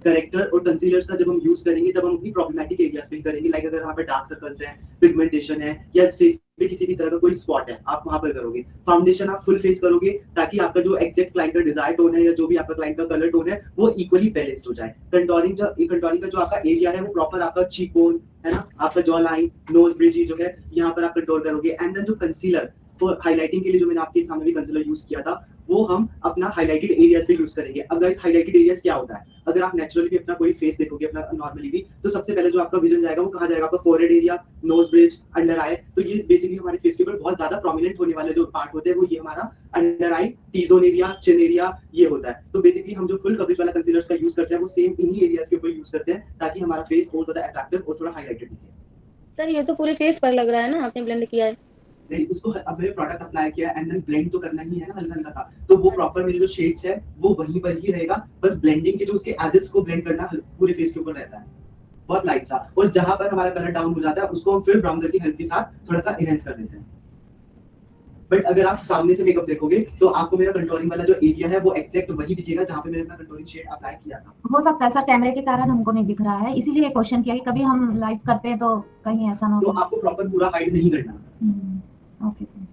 करेक्टर और कंसीलर्स का जब हम यूज करेंगे तब हम अपनी प्रॉब्लमेटिक एरियाज पे करेंगे। लाइक अगर वहाँ पे डार्क सर्कल्स हैं, पिगमेंटेशन है या फेस पे किसी भी तरह का कोई स्पॉट है, आप वहां पर करोगे। फाउंडेशन आप फुल फेस करोगे ताकि आपका जो एग्जैक्ट क्लाइंट का डिजायर टोन है या जो भी आपका क्लाइंट का कलर टोन है वो इक्वली बैलेंस्ड हो जाए। कंटूरिंग का जो आपका एरिया है वो प्रॉपर आपका चीक बोन है ना, आपका जॉ लाइन, नोज ब्रिज जो है यहाँ पर आप कंट्रोल करोगे। एंड देन जो कंसीलर फॉर हाइलाइटिंग के लिए जो मैंने आपके सामने भी कंसीलर यूज किया था वो हम अपना हाइलाइटेड एरियाज पे यूज करेंगे। अब गाइस हाइलाइटेड एरियाज क्या होता है, अगर आप नेचुरली भी अपना कोई फेस देखोगे अपना नॉर्मली भी, तो सबसे पहले जो आपका विजन जाएगा वो कहाँ जाएगा, आपका forehead area, nose bridge, under eye. तो ये बेसिकली हमारे फेस के ऊपर बहुत ज्यादा प्रोमिनेंट होने वाले जो पार्ट होते हैं वो ये हमारा under eye, T zone area, chin area ये होता है। तो बेसिकली हम जो फुल कवरेज वाला कंसीलर्स का यूज करते हैं वो सेम इन्हीं एरियाज के ऊपर यूज करते हैं ताकि हमारा फेस और ज्यादा अट्रैक्टिव और थोड़ा हाइलाइटेड दिखे। सर ये तो पूरे फेस पर लग रहा है ना, आपने ब्लेंड किया है। नहीं, उसको अब मैंने प्रोडक्ट अप्लाई किया एंड देन ब्लेंड तो करना ही है ना हल्का हल्का सा, तो वो प्रॉपर मेरे जो शेड्स है वो वहीं पर ही रहेगा। बस ब्लेंडिंग के जो उसके एजेस को ब्लेंड करना पूरे फेस के ऊपर रहता है बहुत लाइट सा। और जहां पर हमारा कलर डाउन हो जाता है उसको हम फिर ब्राउनर की हेल्प के साथ थोड़ा सा इनहेंस कर देते हैं। बट अगर आप सामने से मेकअप देखोगे तो आपको मेरा कंटूरिंग वाला जो एरिया है वो एग्जैक्ट वही दिखेगा जहां पे मैंने अपना कंटूरिंग शेड अप्लाई किया था। हो सकता है सर कैमरे के कारण हमको नहीं दिख रहा है, इसीलिए क्वेश्चन किया कि कभी हम लाइव करते हैं तो कहीं ऐसा ना तो हो। आपको प्रॉपर पूरा हाइड नहीं करना। Okay sir.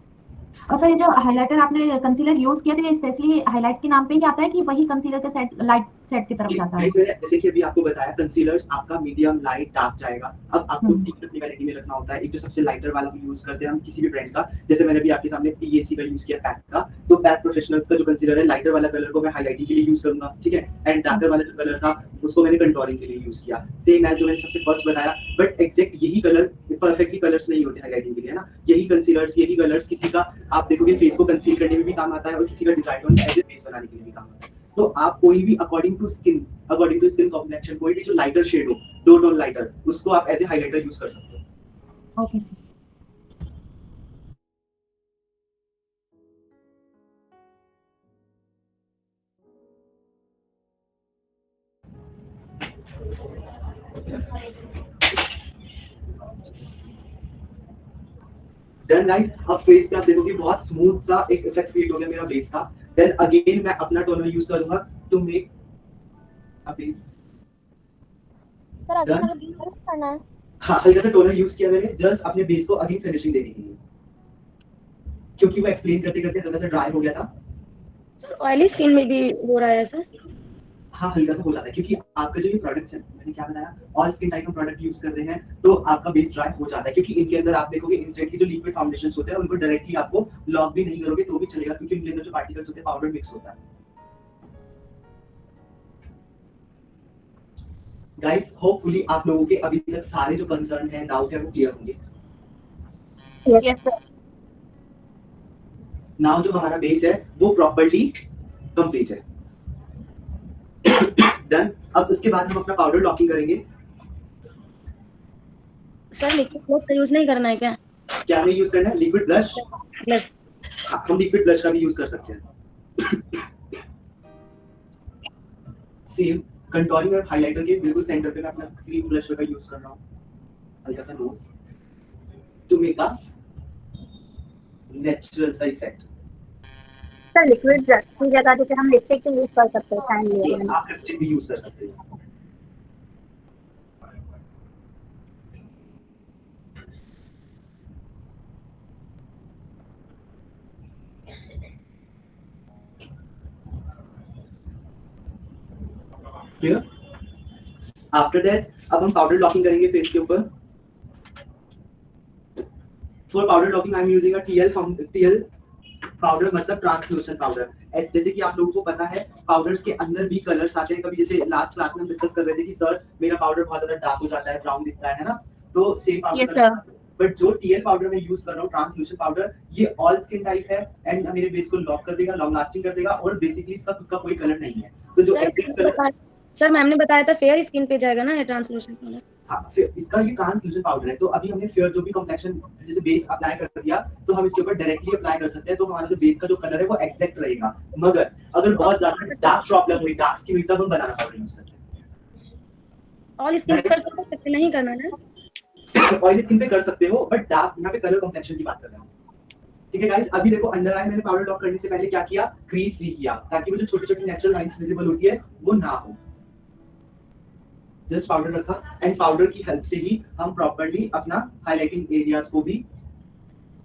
और सर ये जो हाइलाइटर आपने कंसीलर यूज किया था ये स्पेशली हाईलाइट के नाम पे ही आता है कि वही कंसीलर के सेट लाइट सेट की तरफ जाता है? जैसे कि अभी आपको बताया कंसीलर्स आपका मीडियम, लाइट, डार्क जाएगा। अब आपको टीक अपनी वैरायटी में रखना होता है। एक जो सबसे लाइटर वाला भी यूज करते हैं हम किसी भी ब्रांड का, जैसे मैंने भी आपके सामने PAC का यूज किया पैक का, तो पैक प्रोफेशनल्स का जो कंसीलर है लाइटर वाला कलर को मैं हाइलाइटिंग के लिए यूज करूंगा, ठीक है। एंड डार्कर वाला जो कलर था उसको मैंने कंटूरिंग के लिए यूज किया, सेम एज जो मैंने सबसे फर्स्ट बताया। बट एग्जैक्ट यही कलर परफेक्टली कलर्स नहीं होते हाइलाइटिंग के लिए, है ना। यही कंसीलर्स, यही कलर्स किसी का आप देखोगे फेस को कंसील करने में भी काम आता है और किसी का design tone as a face बनाने के लिए भी काम आता है। तो आप कोई भी अकॉर्डिंग टू स्किन कॉम्बिनेशन कोई भी जो लाइटर शेड हो, 2 टोन लाइटर, उसको आप एज ए हाइलाइटर यूज कर सकते हो। Okay sir. देन गाइस अब फेस पे आप देखोगे बहुत स्मूथ सा एक इफेक्ट क्रिएट हो गया मेरा बेस का। देन अगेन मैं अपना टोनर यूज करूंगा to make a base. Sir again अगर फिर से करना है हाँ, हल्का सा टोनर यूज किया मैंने जस्ट अपने बेस को अगेन फिनिशिंग देने के लिए, क्योंकि वो एक्सप्लेन करते करते हल्का सा ड्राई हो गया था। सर ऑयली स्किन में भी हो रहा है ऐसा? हाँ, हल्का सा हो जाता है क्योंकि आपका जो ये प्रोडक्ट है, मैंने क्या बताया, ऑल स्किन टाइप का प्रोडक्ट यूज कर रहे हैं तो आपका बेस ड्राई हो जाता है, क्योंकि इनके अंदर आप देखोगे इंस्टेंटली जो लिक्विड फाउंडेशंस होते हैं उनको डायरेक्टली आपको लॉक भी नहीं करोगे तो भी चलेगा, क्योंकि इनके अंदर जो पार्टिकल्स होते हैं पाउडर मिक्स होता है। गाइस होपफुली आप लोगों के अभी तक सारे जो कंसर्न है, डाउट है, वो क्लियर होंगे। Yes sir. नाउ जो हमारा बेस है वो प्रॉपर्ली कंप्लीट है। डन। अब इसके बाद हम अपना पाउडर लॉकिंग करेंगे। सर लिक्विड ब्लश का यूज नहीं करना है क्या? क्या हमें यूज करना है? Liquid blush. ब्लश हम लिक्विड ब्लश का भी यूज कर सकते हैं। सेम कंटूरिंग और हाइलाइटर के बिल्कुल सेंटर पे मैं अपना क्रीम ब्लश का यूज कर रहा हूँ, हल्का सा nose to make a natural सा इफेक्ट। सर लिक्विड ब्रश की जगह जैसे हम लिपस्टिक भी यूज कर सकते हैं फैन लिए Yes, आप लिपस्टिक भी यूज कर सकते हैं। क्लियर? आफ्टर दैट अब हम पाउडर लॉकिंग करेंगे फेस के ऊपर। For powder locking I am using a TL powder, मतलब ट्रांसलूसेंट पाउडर। जैसे कि आप लोगों को पता है पाउडर्स के अंदर भी कलर्स आते हैं, कभी जैसे लास्ट क्लास में हम डिस्कस कर रहे थे कि सर मेरा पाउडर बहुत ज्यादा डार्क हो जाता है, ब्राउन दिखता है ना, तो same powder. Yes sir. But जो टीएल पाउडर मैं यूज कर रहा हूँ, ट्रांसलूसेंट पाउडर, ये ऑल स्किन टाइप है एंड मेरे बेस को लॉक कर देगा, लॉन्ग लास्टिंग कर देगा और बेसिकली इसका खुद का कोई कलर नहीं है। तो जो एग्जैक्ट कलर, सर मैम ने बताया था फेयर स्किन पे जाएगा ना ये ट्रांसलूसेंट वाला। हाँ, फिर इसका ये ट्रांसलूसेंट पाउडर है, तो अभी हमने फेयर जो भी कॉम्प्लेक्शन जैसे बेस अप्लाई कर दिया तो हम इसके ऊपर डायरेक्टली अप्लाई कर सकते हैं, तो हमारा जो बेस का जो कलर है वो एग्जैक्ट रहेगा। मगर अगर बहुत ज्यादा डार्क प्रॉब्लम हुई, डार्क स्किन हुई, तब हम बनाना पाउडर यूज करते हैं। ऑल स्किन कर सकते नहीं करना है। ऑयली स्किन पे कर सकते हो बट डार्क, यहाँ पे कलर कॉम्प्लेक्शन की बात कर रहा हूँ। ठीक है गाइस, अभी देखो अंडर आई मैंने पाउडर लॉक करने से पहले क्या किया, क्रीज फ्री किया ताकि वो जो छोटी-छोटी नेचुरल लाइंस विजिबल होती है वो ना हो। जस्ट पाउडर रखा एंड पाउडर की हेल्प से ही हम प्रॉपर्ली अपना हाइलाइटिंग एरियाज को भी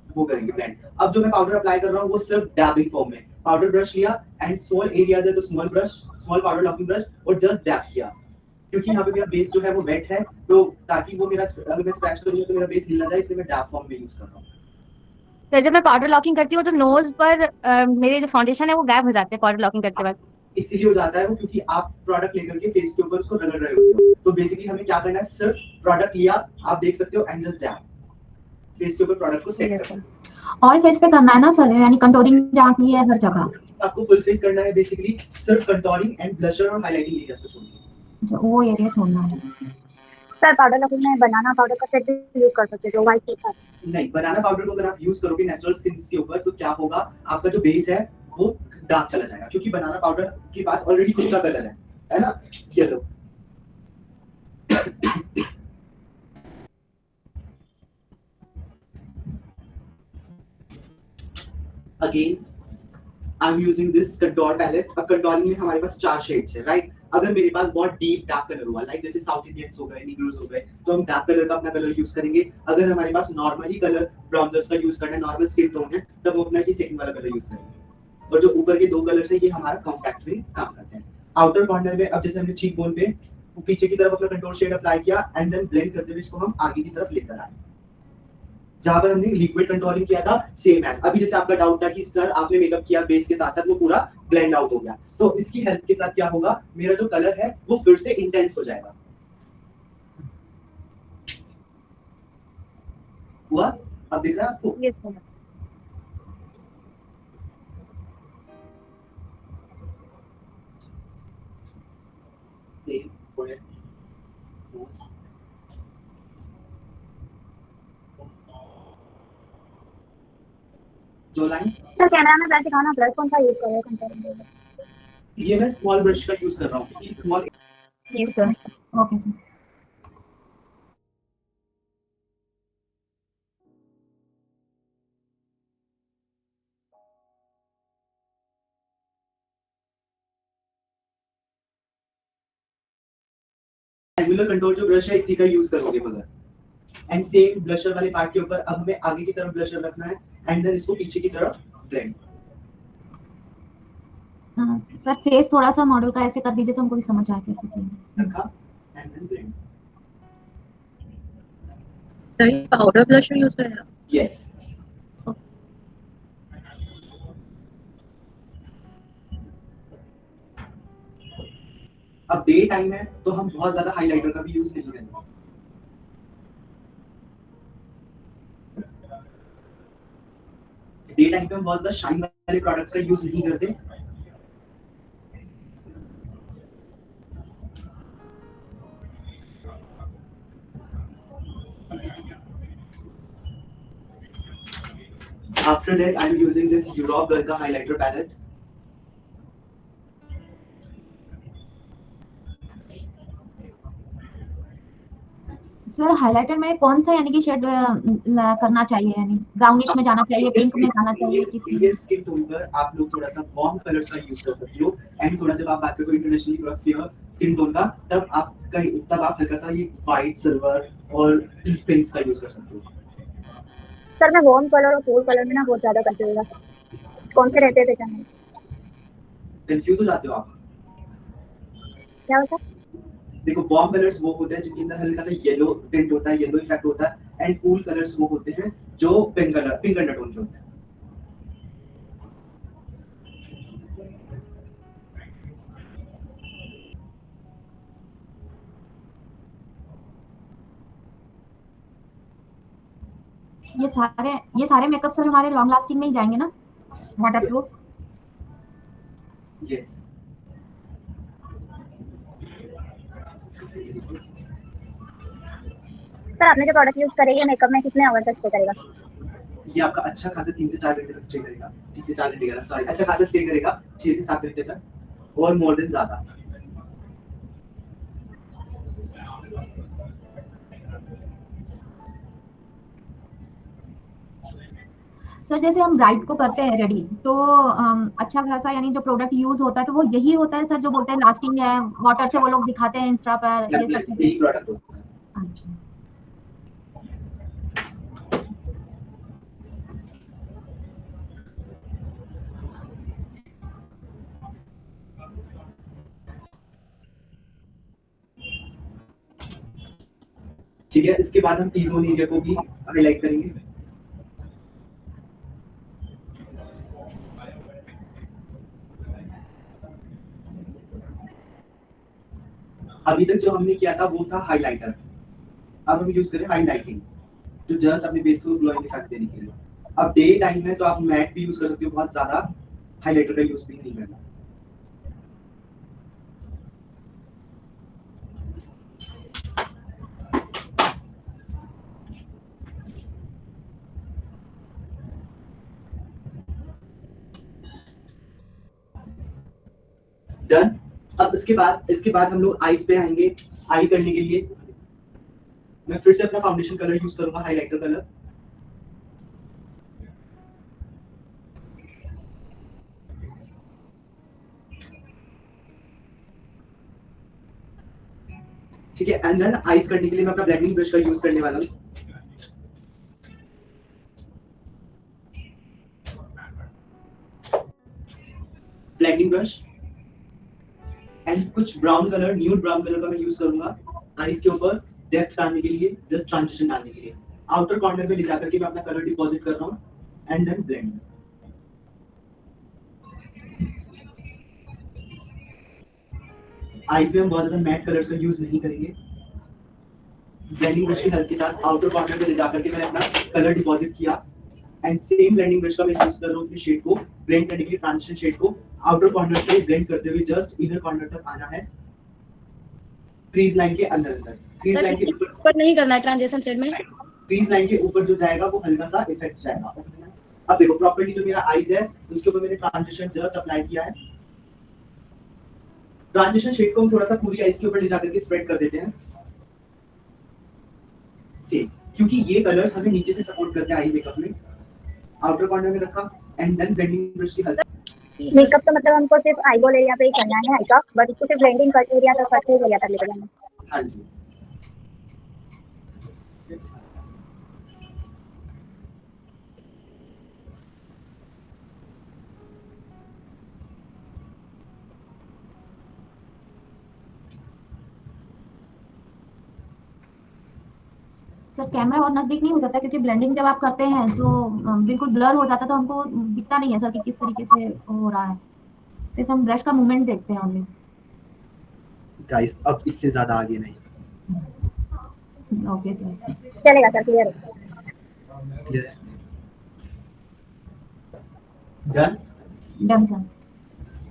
वो करेंगे ब्लेंड। अब जो मैं पाउडर अप्लाई कर रहा हूँ वो सिर्फ डैबिंग फॉर्म में, पाउडर ब्रश लिया एंड स्मॉल एरियाज है तो small brush, small powder locking brush और जस्ट डैब किया, क्योंकि यहाँ पे मेरा बेस जो है वो वेट है, तो ताकि वो मेरा अगर मैं स्क्रैच करूँ तो मेरा बेस हिल ना जाए, इसलिए मैं डैब फॉर्म में यूज कर रहा हूँ। सर जब मैं पाउडर लॉकिंग करती हूँ तो नोज पर मेरे जो फाउंडेशन है वो गायब हो जाते हैं पाउडर लॉकिंग करते वक्त। इसीलिए हो जाता है वो, क्योंकि आप प्रोडक्ट लेकर के फेस के ऊपर उसको रगड़ रहे होते हो। तो बेसिकली हमें क्या करना है, सिर्फ प्रोडक्ट लिया, आप देख सकते हो एंड जस्ट डैब फेस के ऊपर प्रोडक्ट को सेट करना। ऑल फेस पे करना है ना सर, यानी कंटूरिंग जहाँ की है हर जगह आपको फुल फेस करना है, बेसिकली सिर्फ कंटूरिंग एंड ब्लशर और हाइलाइटिंग एरियाज को छोड़ के वो एरिया छोड़ना है। सर पाउडर लॉकिंग में बनाना पाउडर का सेट भी यूज कर सकते हो जो व्हाइट शीट है। नहीं, बनाना पाउडर को अगर आप यूज करोगे नेचुरल स्किन के ऊपर तो क्या होगा, आपका जो बेस है वो डार्क चला जाएगा, क्योंकि बनाना पाउडर के पास ऑलरेडी खुद का कलर है ना, yellow. Again I am using this contour palette. अब कंटूरिंग में हमारे पास 4 शेड्स है, राइट। अगर मेरे पास बहुत डीप डार्क कलर हुआ, लाइक जैसे साउथ इंडियंस हो गए, नीग्रोज हो गए, तो हम डार्क कलर का अपना कलर यूज करेंगे। अगर हमारे पास नॉर्मली कलर ब्राउन्जर्स का यूज करना है, नॉर्मल स्किन टोन है, तब हम अपना ये सेकंड वाला कलर यूज करेंगे। और जो ऊपर के 2 कलर्स है ये हमारा कॉम्पैक्ट में काम करते हैं। आउटर कॉर्नर में अब जैसे हमने चीक बोन पे पीछे की तरफ अपना कंटूर शेड अप्लाई किया एंड देन ब्लेंड करते हुए इसको हम आगे की तरफ लेकर आए, जहां पर हमने लिक्विड कंटूरिंग किया था सेम एज अभी। जैसे आपका डाउट था कि सर आपने मेकअप किया बेस के साथ साथ वो पूरा ब्लेंड आउट हो गया, तो इसकी हेल्प के साथ क्या होगा, मेरा जो कलर है वो फिर से इंटेंस हो जाएगा। हुआ? अब दिख रहा है आपको? Yes sir. Same forehead, nose. जो लाइन सर कैमरा में ब्रश दिखाना, ब्रश कौन सा यूज कर रहे हो कंटूरिंग के लिए? ये मैं स्मॉल ब्रश का यूज कर रहा हूँ, small. Yes sir. Okay sir. Angular control जो ब्रश है इसी का यूज करोगे मगर। एंड सेम ब्लशर वाले पार्ट के ऊपर अब हमें आगे की तरफ ब्लशर रखना है एंड देन इसको पीछे की तरफ ब्लेंड। सर फेस थोड़ा सा मॉडल का ऐसे कर दीजिए तो हमको भी समझ आए कैसे किया। रखा एंड देन ब्लेंड। सर ये पाउडर ब्लशर यूज कर रहे हैं? यस। अब डे टाइम है तो हम बहुत ज्यादा हाइलाइटर का भी यूज नहीं करेंगे। डे टाइम पे हम बहुत ज्यादा शाइन वाले प्रोडक्ट्स का यूज नहीं करते। After that, I am using this Europe Gurkha highlighter palette. Sir highlighter में कौन सा यानी कि शेड करना चाहिए, यानी ब्राउनिश में जाना चाहिए, पिंक में जाना चाहिए, किस ये स्किन टोन पर आप लोग थोड़ा सा वार्म कलर्स का यूज कर सकते हो एंड थोड़ा जब आप बात करो इंटरनेशनली थोड़ा फेयर स्किन टोन का तब आप हल्का सा ये व्हाइट सिल्वर और पिंक्स का यूज कर सकते हो। सर मैं वार्म कलर और कूल कलर में ना बहुत ज्यादा कंफ्यूज हूँ, कौन से रहते थे जाने कंफ्यूज हो जाते हो आप। क्या होता है? देखो वार्म कलर्स वो होते हैं जिनके अंदर हल्का सा येलो टिंट होता है, येलो इफेक्ट होता है एंड कूल कलर्स वो होते हैं जो पिंक अंडरटोन के होते हैं। ये सारे मेकअप सर हमारे लॉन्ग लास्टिंग में ही जाएंगे ना, वाटरप्रूफ? यस। सर आपने जो प्रोडक्ट यूज करे ये मेकअप में कितने आवर तक स्टे करेगा? ये आपका अच्छा खासा 3 से 4 घंटे तक स्टे करेगा। 3 से 4 घंटे का सॉरी अच्छा खासा स्टे करेगा 6 से 7 घंटे तक और मोर देन ज्यादा। सर जैसे हम ब्राइड को करते हैं रेडी तो अच्छा खासा यानी जो प्रोडक्ट यूज होता है तो वो यही होता है सर जो बोलते हैं लास्टिंग है, वाटर से वो लोग दिखाते हैं इंस्टा पर, ये सब चीजें? यही प्रोडक्ट होता है। अच्छा ठीक है, इसके बाद हम टी जोन एरिया को भी हाईलाइट करेंगे। अभी तक जो हमने किया था वो था हाइलाइटर, अब हम यूज करें हाइलाइटिंग तो जस्ट अपने बेस को ग्लोइंग इफेक्ट देने के लिए। अब डे टाइम है तो आप मैट भी यूज कर सकते हो, बहुत ज्यादा हाइलाइटर का यूज भी नहीं करना। डन। अब इसके बाद हम लोग आईज पे आएंगे। आई करने के लिए मैं फिर से अपना फाउंडेशन कलर यूज करूंगा, हाइलाइटर कलर। ठीक है, एंड देन आईज करने के लिए मैं अपना ब्लेंडिंग ब्रश का यूज करने वाला हूं। ब्लेंडिंग ब्रश एंड कुछ brown colour, nude brown colour का मैं यूज करूंगा आईज के ऊपर डेप्थ डालने के लिए, जस्ट ट्रांजिशन डालने के लिए। आउटर कॉर्नर पे ले जाकर के मैं अपना कलर डिपॉजिट कर रहा हूं एंड देन ब्लेंड। आईज में हम बहुत ज्यादा मैट कलर्स का यूज नहीं करेंगे। ब्लेंडिंग ब्रश के हेल्प के साथ आउटर कॉर्नर पे ले जाकर के मैंने अपना कलर डिपॉजिट किया एंड सेम ब्लेंडिंग ब्रश का मैं यूज कर रहा हूं अपने शेड को ब्लेंड करने के लिए, ट्रांजिशन शेड को आउटर कॉर्नर से ब्लेंड करते हुए जस्ट इनर कॉर्नर तक आना है, क्रीज लाइन के अंदर क्रीज लाइन के ऊपर नहीं करना है ट्रांजिशन शेड में। क्रीज लाइन के ऊपर जो जाएगा वो हल्का सा इफेक्ट जाएगा। अब देखो प्रॉपर्ली जो मेरा आईज है उसके ऊपर मैंने ट्रांजिशन जस्ट अप्लाई किया है। ट्रांजिशन शेड को हम थोड़ा सा पूरी आईज के ऊपर ले जाकर के स्प्रेड कर देते हैं सेम, क्योंकि ये कलर्स हमें नीचे से सपोर्ट करते हैं आई मेकअप में। आउटर कॉर्नर में रखा एंड देन ब्लेंडिंग ब्रश की हेल्प। मेकअप तो मतलब हमको सिर्फ आईबॉल एरिया पे ही करना है आई का, बट उसको सिर्फ ब्लेंडिंग कर एरिया तक, सरफेस एरिया तक लेकर जाना है। हाँ जी। सर कैमरा और नजदीक नहीं हो जाता क्योंकि ब्लेंडिंग जब आप करते हैं तो बिल्कुल ब्लर हो जाता है, तो हमको दिखता नहीं है सर कि किस तरीके से हो रहा है, सिर्फ हम ब्रश का मूवमेंट देखते हैं ओनली। गाइस अब इससे ज्यादा आगे नहीं। Okay sir. चलेगा सर, क्लियर है। क्लियर है? डन। Done sir.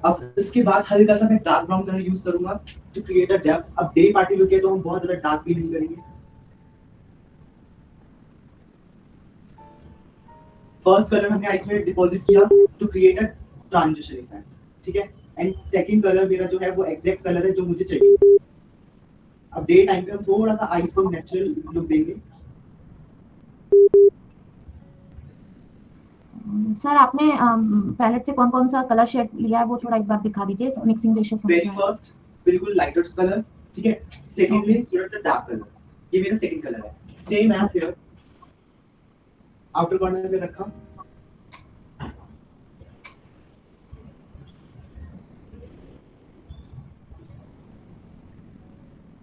अब इसके बाद हल्का सा मैं डार्क ब्राउन कलर यूज करूंगा टू क्रिएट अ डेप्थ। अब डे पार्टी लुक है तो हम बहुत ज्यादा डार्क भी नहीं करेंगे। फर्स्ट कलर हमने आइस में डिपॉजिट किया to create a transition effect, ठीक है। एंड सेकंड कलर मेरा जो है वो एग्जैक्ट कलर है जो मुझे चाहिए। अब डे टाइम पे हम थोड़ा सा आइस को नेचुरल लुक देंगे। सर आपने पैलेट से कौन कौन सा कलर शेड लिया है वो थोड़ा एक बार दिखा दीजिए, मिक्सिंग रेशियो समझ वेरी आए। फर्स्ट बिल्कुल लाइटर कलर, ठीक है। सेकंडली थोड़ा सा डार्क कलर, ये मेरा सेकंड कलर है। Same as here, outer corner पे रखा।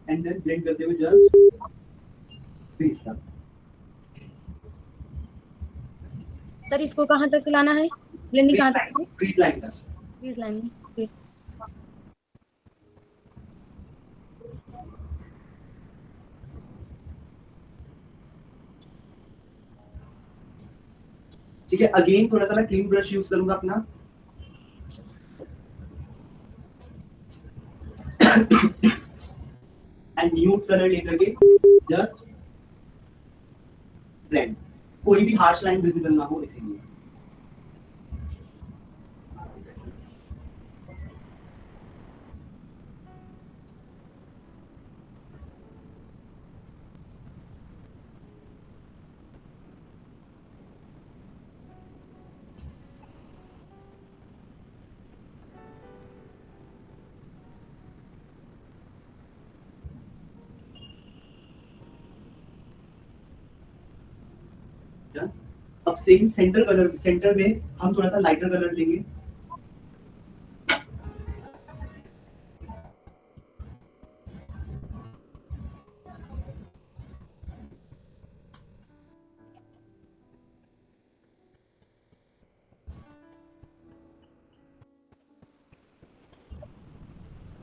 एंड देन ब्लेंड करते हुए जस्ट क्रीज तक। सर इसको कहाँ तक लाना है, ब्लेंडिंग कहाँ तक? क्रीज लाइन तक। प्लीज लाइन में। ठीक है, अगेन थोड़ा सा मैं क्लीन ब्रश यूज करूंगा अपना। एंड न्यूड कलर लेकर के जस्ट ब्लेंड, कोई भी हार्श लाइन विजिबल ना हो इसीलिए। अब सेम सेंटर कलर, सेंटर में हम थोड़ा सा लाइटर कलर लेंगे।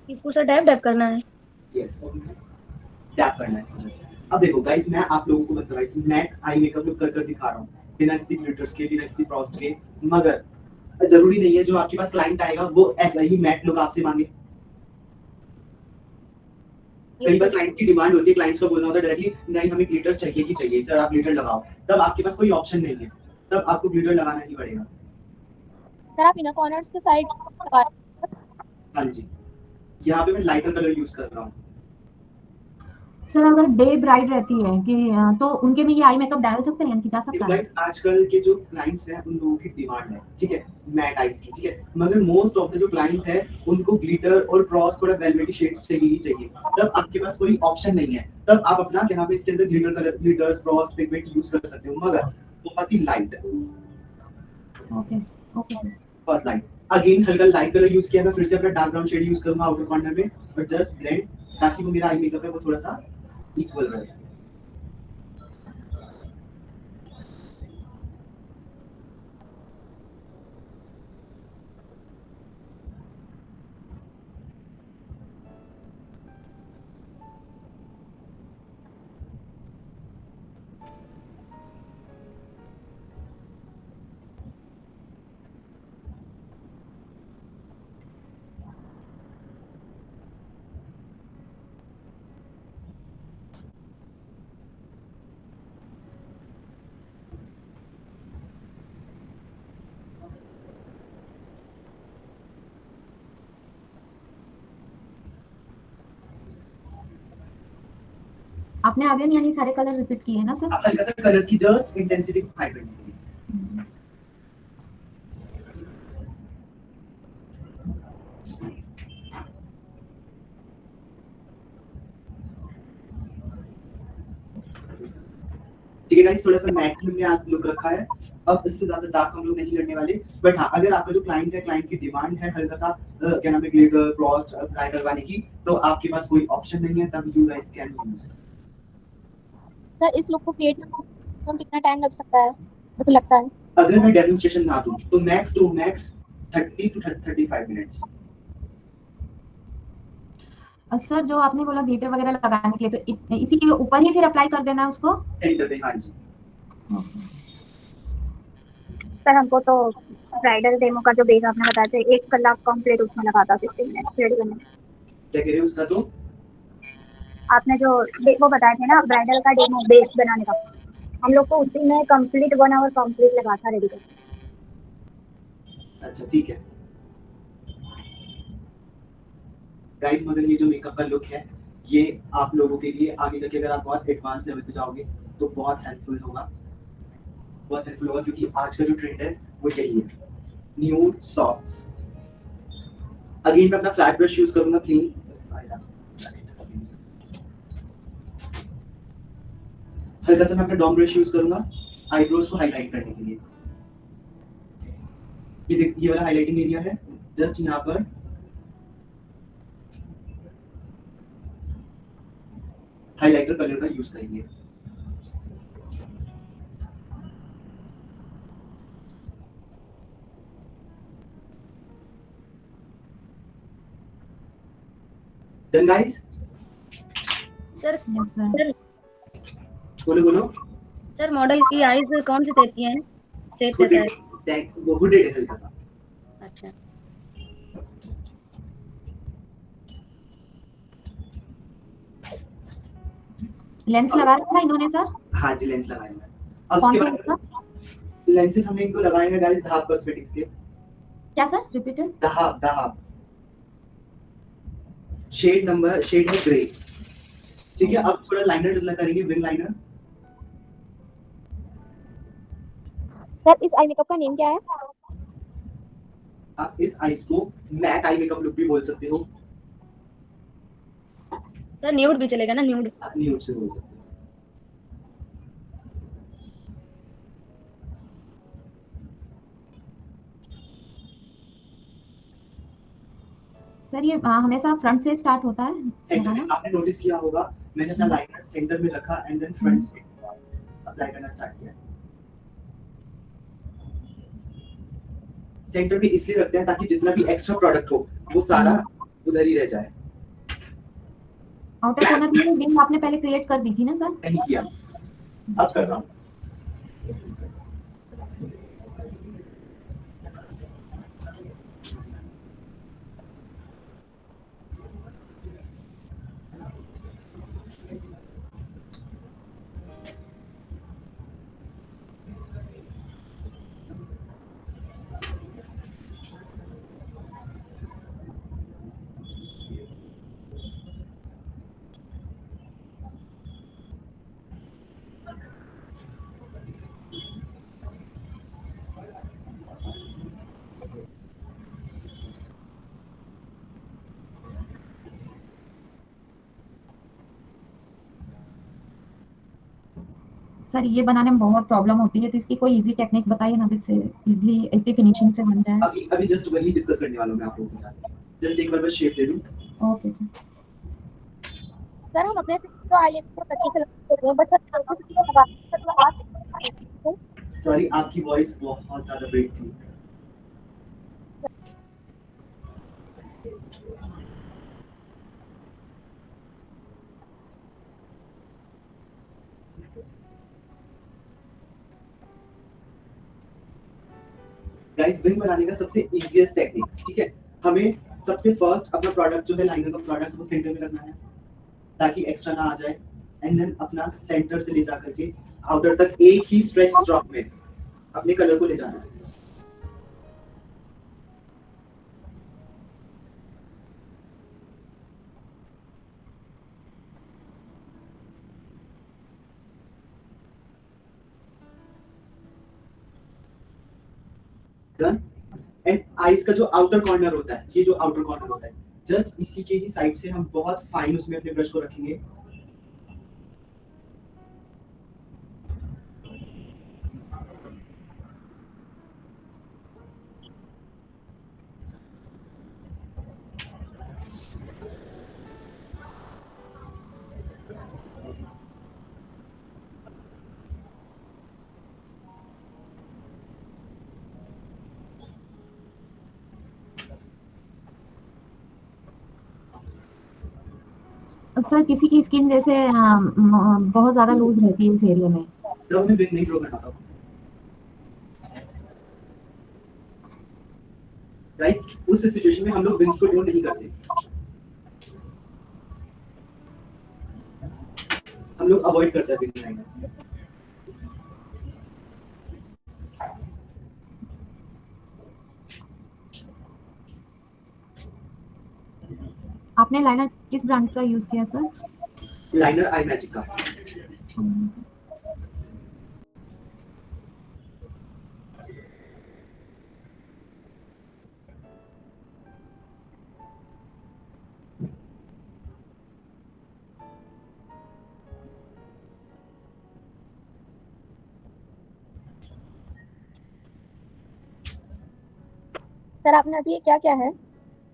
इसको सर डैब डैब करना है। यस, टैप करना है इसको जस्ट। अब देखो गाइस, मैं आप लोगों को बता रहा हूं मैट आई मेकअप लुक कर कर दिखा रहा हूं, बिना किसी ग्लिटर्स के, बिना किसी फ्रॉस्ट के। मगर जरूरी नहीं है जो आपके पास क्लाइंट आएगा वो ऐसा ही मैट लुक आपसे मांगे। कई बार क्लाइंट की डिमांड होती है, क्लाइंट्स को बोलना होता है डायरेक्टली नहीं हमें ग्लिटर चाहिए ही चाहिए सर, आप ग्लिटर लगाओ। तब आपके पास कोई ऑप्शन नहीं है, तब आपको ग्लिटर लगाना ही पड़ेगा। सर आप इनर कॉर्नर्स के साइड लगा हाँ जी, यहाँ पे मैं लाइटर कलर यूज कर रहा हूँ। सर अगर डे ब्राइड रहती है कि तो उनके में ये आई मेकअप डाल सकते हैं कि जा सकता है? गाइस आजकल के जो क्लाइंट्स हैं उन लोगों की डिमांड है, ठीक है, मैट आइज की, ठीक है। मगर मोस्ट ऑफ द जो क्लाइंट है उनको ग्लिटर और क्रॉस थोड़ा वेलवेटी शेड्स चाहिए ही चाहिए। तब आपके पास कोई ऑप्शन नहीं है, तब आप अपना क्या नाम है इसके अंदर glitter colour, glitters, cross, pigment use कर सकते हो, मगर बहुत ही लाइट। Okay okay sir. बहुत लाइट। अगेन हल्का लाइट कलर यूज किया, मैं फिर से अपना डार्क ब्राउन शेड यूज करूंगा आउटर कॉर्नर में, बट जस्ट ब्लेंड, ताकि वो मेरा आई मेकअप है वो थोड़ा सा इक्वल रहे। आपने आगे यानी सारे कलर रिपीट किए ना सर? आप हल्का सा कलर्स की जस्ट इंटेंसिटी को हाई करने के लिए। गाइस थोड़ा सा मैट में आज लुक रखा है। अब इससे ज्यादा डार्क हम लोग नहीं करने वाले, बट हाँ अगर आपका जो क्लाइंट है, क्लाइंट की डिमांड है हल्का सा क्या नाम है ग्लिटर फ्रॉस्ट अप्लाई करवाने की, तो आपके पास कोई ऑप्शन नहीं है, तब you guys can use. Sir इस लुक को क्रिएट करने में कितना टाइम लग सकता है, मुझे लगता है? अगर मैं डेमोंस्ट्रेशन ना दूं तो max to max 30 to 35 minutes. Sir जो आपने बोला ग्लिटर वगैरह लगाने के लिए, तो इसी के ऊपर ही फिर अप्लाई कर देना है उसको सेंटर पे। हाँ जी सर हमको तो ब्राइडल डेमो का जो बेस आपने बताया था 1 कलाक कंप्लीट उसमें लगा था 15 मिनट रेडी करने में। क्या कह रहे हो उसका? तो आपने जो वो बताया थे ना ब्राइडल का डेमो बेस बनाने का, हम लोग को उसी में कंप्लीट 1 आवर कंप्लीट लगा था रेडी करने। अच्छा ठीक है गाइस, मगर ये जो मेकअप का लुक है ये आप लोगों के लिए आगे जाके अगर आप बहुत एडवांस लेवल पे जाओगे तो बहुत हेल्पफुल होगा, बहुत हेल्पफुल होगा, क्योंकि आज का जो ट्रेंड है वो यही है, न्यूड सॉफ्ट्स। अगेन मैं अपना फ्लैट ब्रश यूज करूंगा क्लीन, हल्का सा मैं अपना डॉम ब्रश यूज करूंगा आईब्रोज को हाईलाइट करने के लिए। ये वाला हाईलाइटिंग एरिया है, जस्ट यहाँ पर हाइलाइटर कलर का यूज करेंगे। Done guys? सर सर बोलो बोलो। सर मॉडल की आईज कौन सी टाइप की हैं? शेप कैसा है? वो हुडेड है हल्का सा। अच्छा लेंस लगा रखा है इन्होंने सर? हाँ जी लेंस लगाए हैं। अब कौन उसके सा इसका? बाद लेंसेज हमने इनको लगाए हैं गाइस धाब कॉस्मेटिक्स के। क्या सर रिपीटेड? धाब धाब शेड है ग्रे। ठीक है अब थोड़ा लाइनर करेंगे, विंग लाइनर। सर इस आई मेकअप का नेम क्या है? आप इस आईज को मैट आई मेकअप लुक भी बोल सकते हो, सर न्यूड भी चलेगा ना? न्यूड न्यूड से बोल सकते हो। सर ये हमेशा फ्रंट से स्टार्ट होता है सेंटर लगाना? में आपने नोटिस किया होगा मैंने अपना लाइनर सेंटर में रखा एंड देन फ्रंट से अप्लाई करना स्टार्ट किया। सेंटर में इसलिए रखते हैं ताकि जितना भी एक्स्ट्रा प्रोडक्ट हो वो सारा उधर ही रह जाए। आउटर कॉर्नर में विंग आपने पहले क्रिएट कर दी थी ना सर? नहीं किया, अब कर रहा हूँ। सर ये बनाने में बहुत प्रॉब्लम होती है, तो इसकी कोई इजी टेक्निक बताइए ना जिससे इजीली इतनी फिनिशिंग से बन जाए। अभी जस्ट वही डिस्कस करने वाला हूँ मैं आप लोगों के साथ। जस्ट एक बार बस शेप दे दूं। Okay sir. सर हम अपने तो आईलाइनर बहुत अच्छे से लगाते हैं, बट सर लगाते सॉरी आपकी वॉइस बहुत ज्यादा ब्रेक थी। गाइस विंग बनाने का सबसे इजीएस्ट टेक्निक, ठीक है, हमें सबसे फर्स्ट अपना प्रोडक्ट जो है लाइनर का प्रोडक्ट वो सेंटर में रखना है ताकि एक्स्ट्रा ना आ जाए, एंड देन अपना सेंटर से ले जा करके आउटर तक एक ही स्ट्रेच स्ट्रोक में अपने कलर को ले जाना है। डन। एंड आईज का जो आउटर कॉर्नर होता है, ये जो आउटर कॉर्नर होता है, जस्ट इसी के ही साइड से हम बहुत फाइन उसमें अपने ब्रश को रखेंगे सर किसी की स्किन जैसे बहुत ज्यादा लूज रहती है इस एरिया में, तब हमें विंग नहीं ड्रॉ करना था। गाइस उस सिचुएशन में हम लोग विंग्स को ड्रॉ नहीं करते, हम लोग अवॉइड करते हैं विंग लाइन। आपने लाइनर किस ब्रांड का यूज किया सर? लाइनर आई मैजिक का। सर आपने अभी ये क्या क्या है?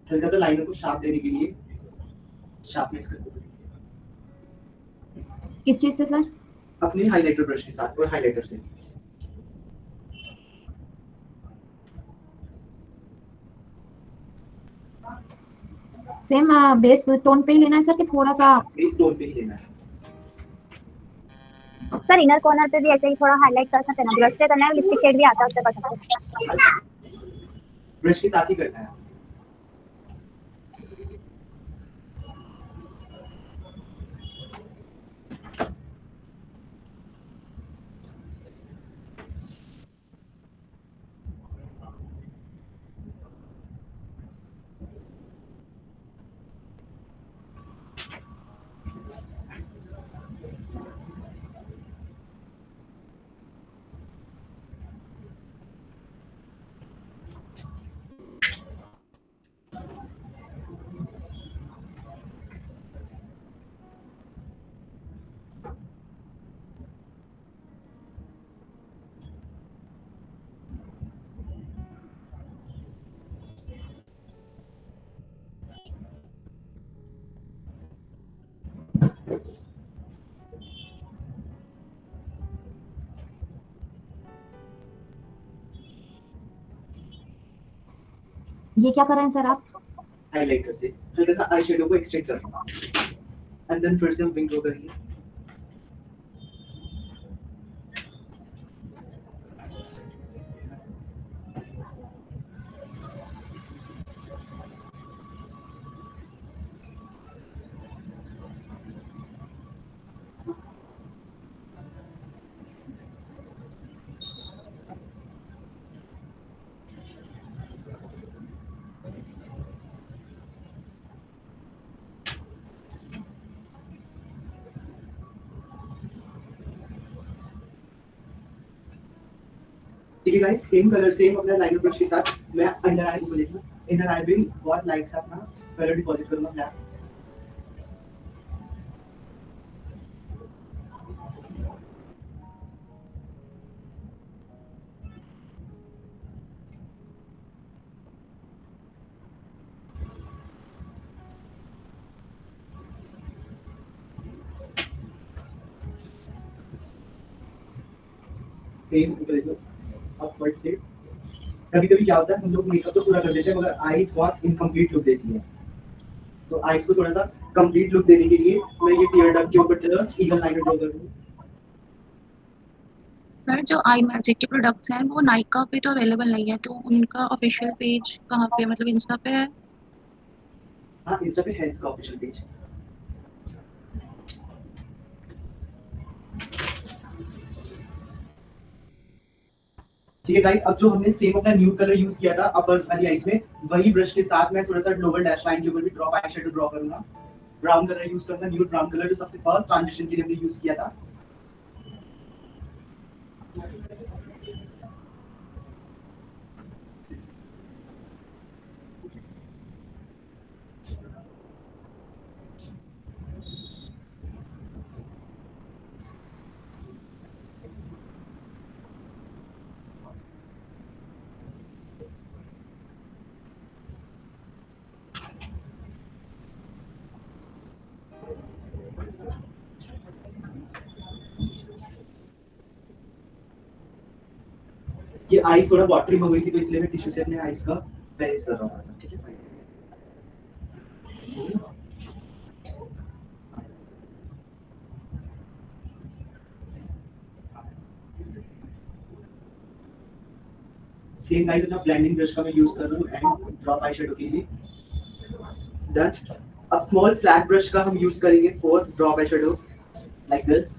हल्का सा लाइनर को शार्प देने के लिए शार्पनेस करते हैं किस चीज से सर? अपने हाइलाइटर ब्रश के साथ और हाइलाइटर से। सेम बेस टोन पे ही लेना है सर कि थोड़ा सा? बेस टोन पे ही लेना है। सर इनर कॉर्नर पे भी ऐसे ही थोड़ा हाईलाइट कर सकते हैं ना, ब्रश से करना है, लिपस्टिक शेड भी आता है उससे कर सकते हैं। ब्रश के साथ ही करना है। ये क्या कर रहे हैं सर आप? हाइलाइटर से हल्का सा आई शेडो को एक्सटेंड करना एंड देन फिर से हम विंग ड्रॉ करेंगे। ठीक है गाइस, सेम कलर सेम अपना लाइनर ब्रश के साथ मैं अंडर आई को लेकर इनर आई भी बहुत लाइट सा अपना कलर डिपॉजिट करूंगा ब्लैक। सेम कलर अपवर्ड से। कभी-कभी क्या होता है हम लोग मेकअप तो पूरा कर देते हैं मगर आईज बहुत इनकम्प्लीट लुक देती है, तो आईज को थोड़ा सा कंप्लीट लुक देने के लिए मैं ये टियर डक के ऊपर जस्ट ईगल लाइनर ड्रॉ कर दूं। सर जो आई मैजिक के प्रोडक्ट्स हैं वो नायका पे तो अवेलेबल नहीं है, तो उनका ऑफिशियल पेज कहाँ पे, मतलब इंस्टा पे है? हाँ, इंस्टा पे है इसका ऑफिशियल पेज। ठीक है गाइस, अब जो हमने सेम अपना न्यूड कलर यूज किया था अपर वाली आईज में, वही ब्रश के साथ मैं थोड़ा सा लोअर डैश लाइन के ऊपर भी ड्रॉप आई शेडो ड्रॉ करूंगा। ब्राउन कलर यूज करूंगा, न्यूड ब्राउन कलर जो सबसे फर्स्ट ट्रांजिशन के लिए हमने यूज किया था। ये आईज थोड़ा वाटरी हो गई थी तो इसलिए मैं टिश्यू से अपने आईज का बैलेंस कर रहा हूँ। ठीक है, सेम गाइस अपना ब्लेंडिंग ब्रश का मैं यूज कर रहा हूं एंड ड्रॉप आई शेडो के लिए। डन। अब स्मॉल फ्लैट ब्रश का हम यूज करेंगे for drop eye shadow like this.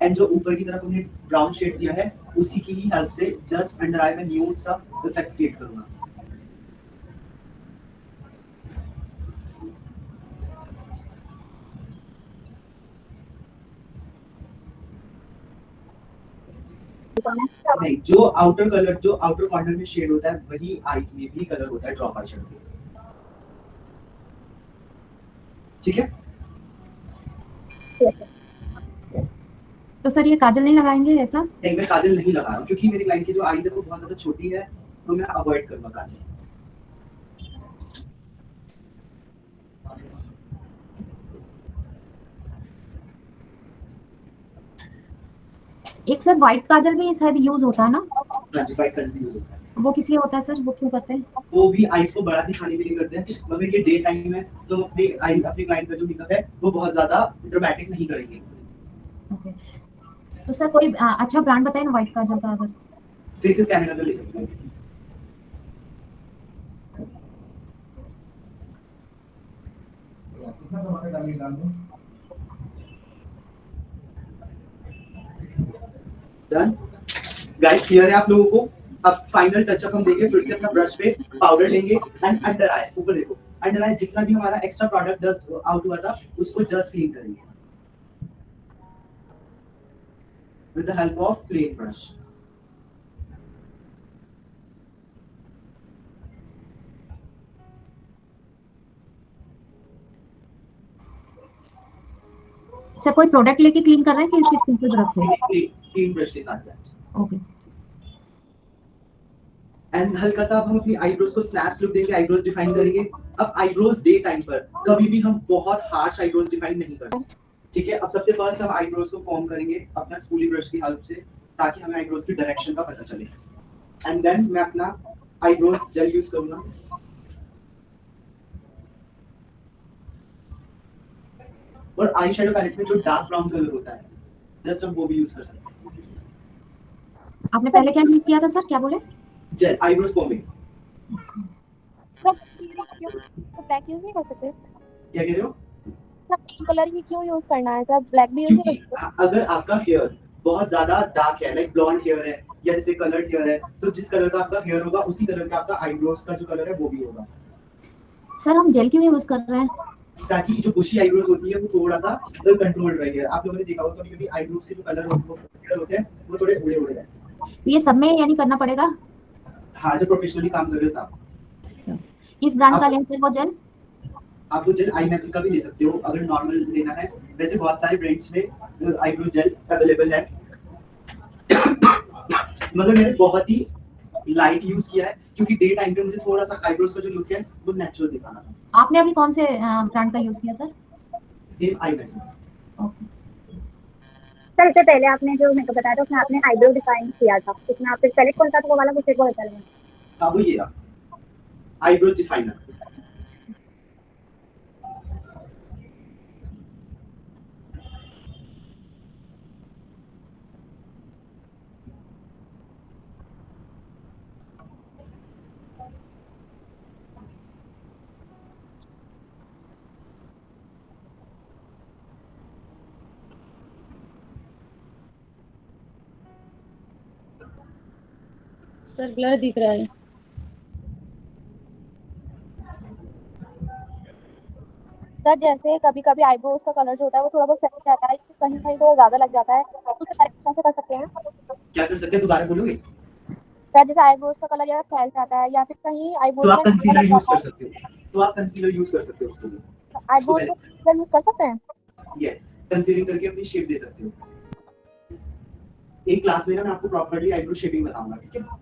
And जो ऊपर की तरफ हमने ब्राउन शेड दिया है उसी की ही हेल्प से जस्ट अंडर आई में न्यूड सा इफेक्ट क्रिएट करूंगा। नहीं, जो आउटर कलर जो आउटर कॉर्नर में शेड होता है वही आईज में भी कलर होता है ड्रॉप आई शेडो के। ठीक है। तो सर ये काजल नहीं लगाएंगे ऐसा? नहीं, मैं काजल नहीं लगा रहा हूं क्योंकि मेरी क्लाइंट की जो आईज है वो बहुत ज्यादा छोटी है, तो मैं अवॉइड करूंगा काजल। एक सर व्हाइट काजल भी शायद यूज होता है ना? हाँ जी, व्हाइट कलर भी यूज होता है। वो किस लिए होता है सर, वो क्यों करते हैं? वो भी आईज को बड़ा दिखाने के लिए करते हैं, मगर ये डे टाइम है तो अपने क्लाइंट का जो मेकअप है वो बहुत ज्यादा ड्रामेटिक नहीं करेंगे। ओके। तो सर कोई अच्छा ब्रांड बताएं ना व्हाइट काजल का अगर। फेसेस कैनेडा का ले सकते हैं। डन। गाइस क्लियर है आप लोगों को? अब फाइनल टचअप हम देंगे, फिर से अपना ब्रश पे पाउडर लेंगे एंड अंडर आई, ऊपर देखो अंडर आई जितना भी हमारा एक्स्ट्रा प्रोडक्ट डस्ट आउट हुआ था उसको जस्ट क्लीन करेंगे with the help of plain brush. Sir कोई प्रोडक्ट लेके क्लीन कर रहे हैं कि सिर्फ सिंपल ब्रश से? क्लीन ब्रश के साथ जस्ट। ओके। एंड हल्का सा अब हम अपनी आईब्रोज को स्लैश लुक देके आईब्रोज डिफाइन करेंगे। अब आईब्रोज डे टाइम पर कभी भी हम बहुत हार्श आईब्रोज डिफाइन नहीं करते, ठीक है। अब सबसे फर्स्ट हम आईब्रोज को कॉम्ब करेंगे अपना स्पूली ब्रश की हेल्प से, ताकि हमें आईब्रोज की डायरेक्शन का पता चले। एंड देन मैं अपना आईब्रोज जेल यूज करूंगा। और आई शैडो पैलेट में जो डार्क ब्राउन कलर होता है जस्ट हम वो भी यूज कर सकते हैं। आपने पहले क्या यूज किया था सर, क्या बोले? Gel eyebrows combing. तो ब्लैक यूज नहीं कर सकते? क्या कह रहे हो? सब कलर ही क्यों यूज करना है सर, ब्लैक भी यूज नहीं कर क्योंकि अगर आपका हेयर बहुत ज्यादा डार्क है, लाइक ब्लॉन्ड हेयर है या जैसे कलर्ड हेयर है, तो जिस कलर का आपका हेयर होगा उसी कलर का आपका आईब्रोज का जो कलर है वो भी होगा। सर हम जेल क्यों यूज कर रहे हैं? ताकि जो बुशी आईब्रोज होती है वो थोड़ा सा कंट्रोल्ड रहे। आप लोगों ने देखा होगा कभी-कभी आईब्रोज के जो कलर होते हैं वो थोड़े उड़े-उड़े रहते हैं। तो ये सब में यानी करना पड़ेगा? हाँ, जो प्रोफेशनली काम कर रहे हो आप। किस ब्रांड का लेंगे वो जेल? आप वो जेल आई मैजिक का भी ले सकते हो अगर नॉर्मल लेना है। वैसे बहुत सारे ब्रांड्स में आईब्रो जेल अवेलेबल है मगर मैंने बहुत ही लाइट यूज किया है क्योंकि डे टाइम पे मुझे थोड़ा सा आईब्रोज का जो लुक है वो नेचुरल दिखाना था। आपने अभी कौन से ब्रांड का यूज किया सर? सेम आई मैजिक। ओके। सर इससे पहले आपने जो मेकअप बताया था उसमें आपने आईब्रो डिफाइन किया था, उसमें आपने सेलेक्ट कौन सा था वो वाला, कुछ एक और बता लेना। हाँ वो ये रहा आईब्रोज डिफाइनर। सर ब्लर दिख रहा है। सर जैसे कभी कभी आईब्रोज का कलर जो होता है वो थोड़ा बहुत फैल जाता है, कहीं कहीं तो ज्यादा लग जाता है, तो उसे करेक्ट कैसे कर सकते हैं? क्या कर सकते हैं, दोबारा बोलोगे? सर जैसे आईब्रोज का कलर ज्यादा फैल जाता है या फिर कहीं तो आईब्रोज आप कंसीलर यूज कर सकते हो। उसके लिए। आईब्रोज का यूज कर सकते हैं? यस, कंसीलिंग करके अपनी शेप दे सकते हो। एक क्लास में ना मैं आपको प्रॉपर्ली आईब्रो शेपिंग बताऊंगा, ठीक है?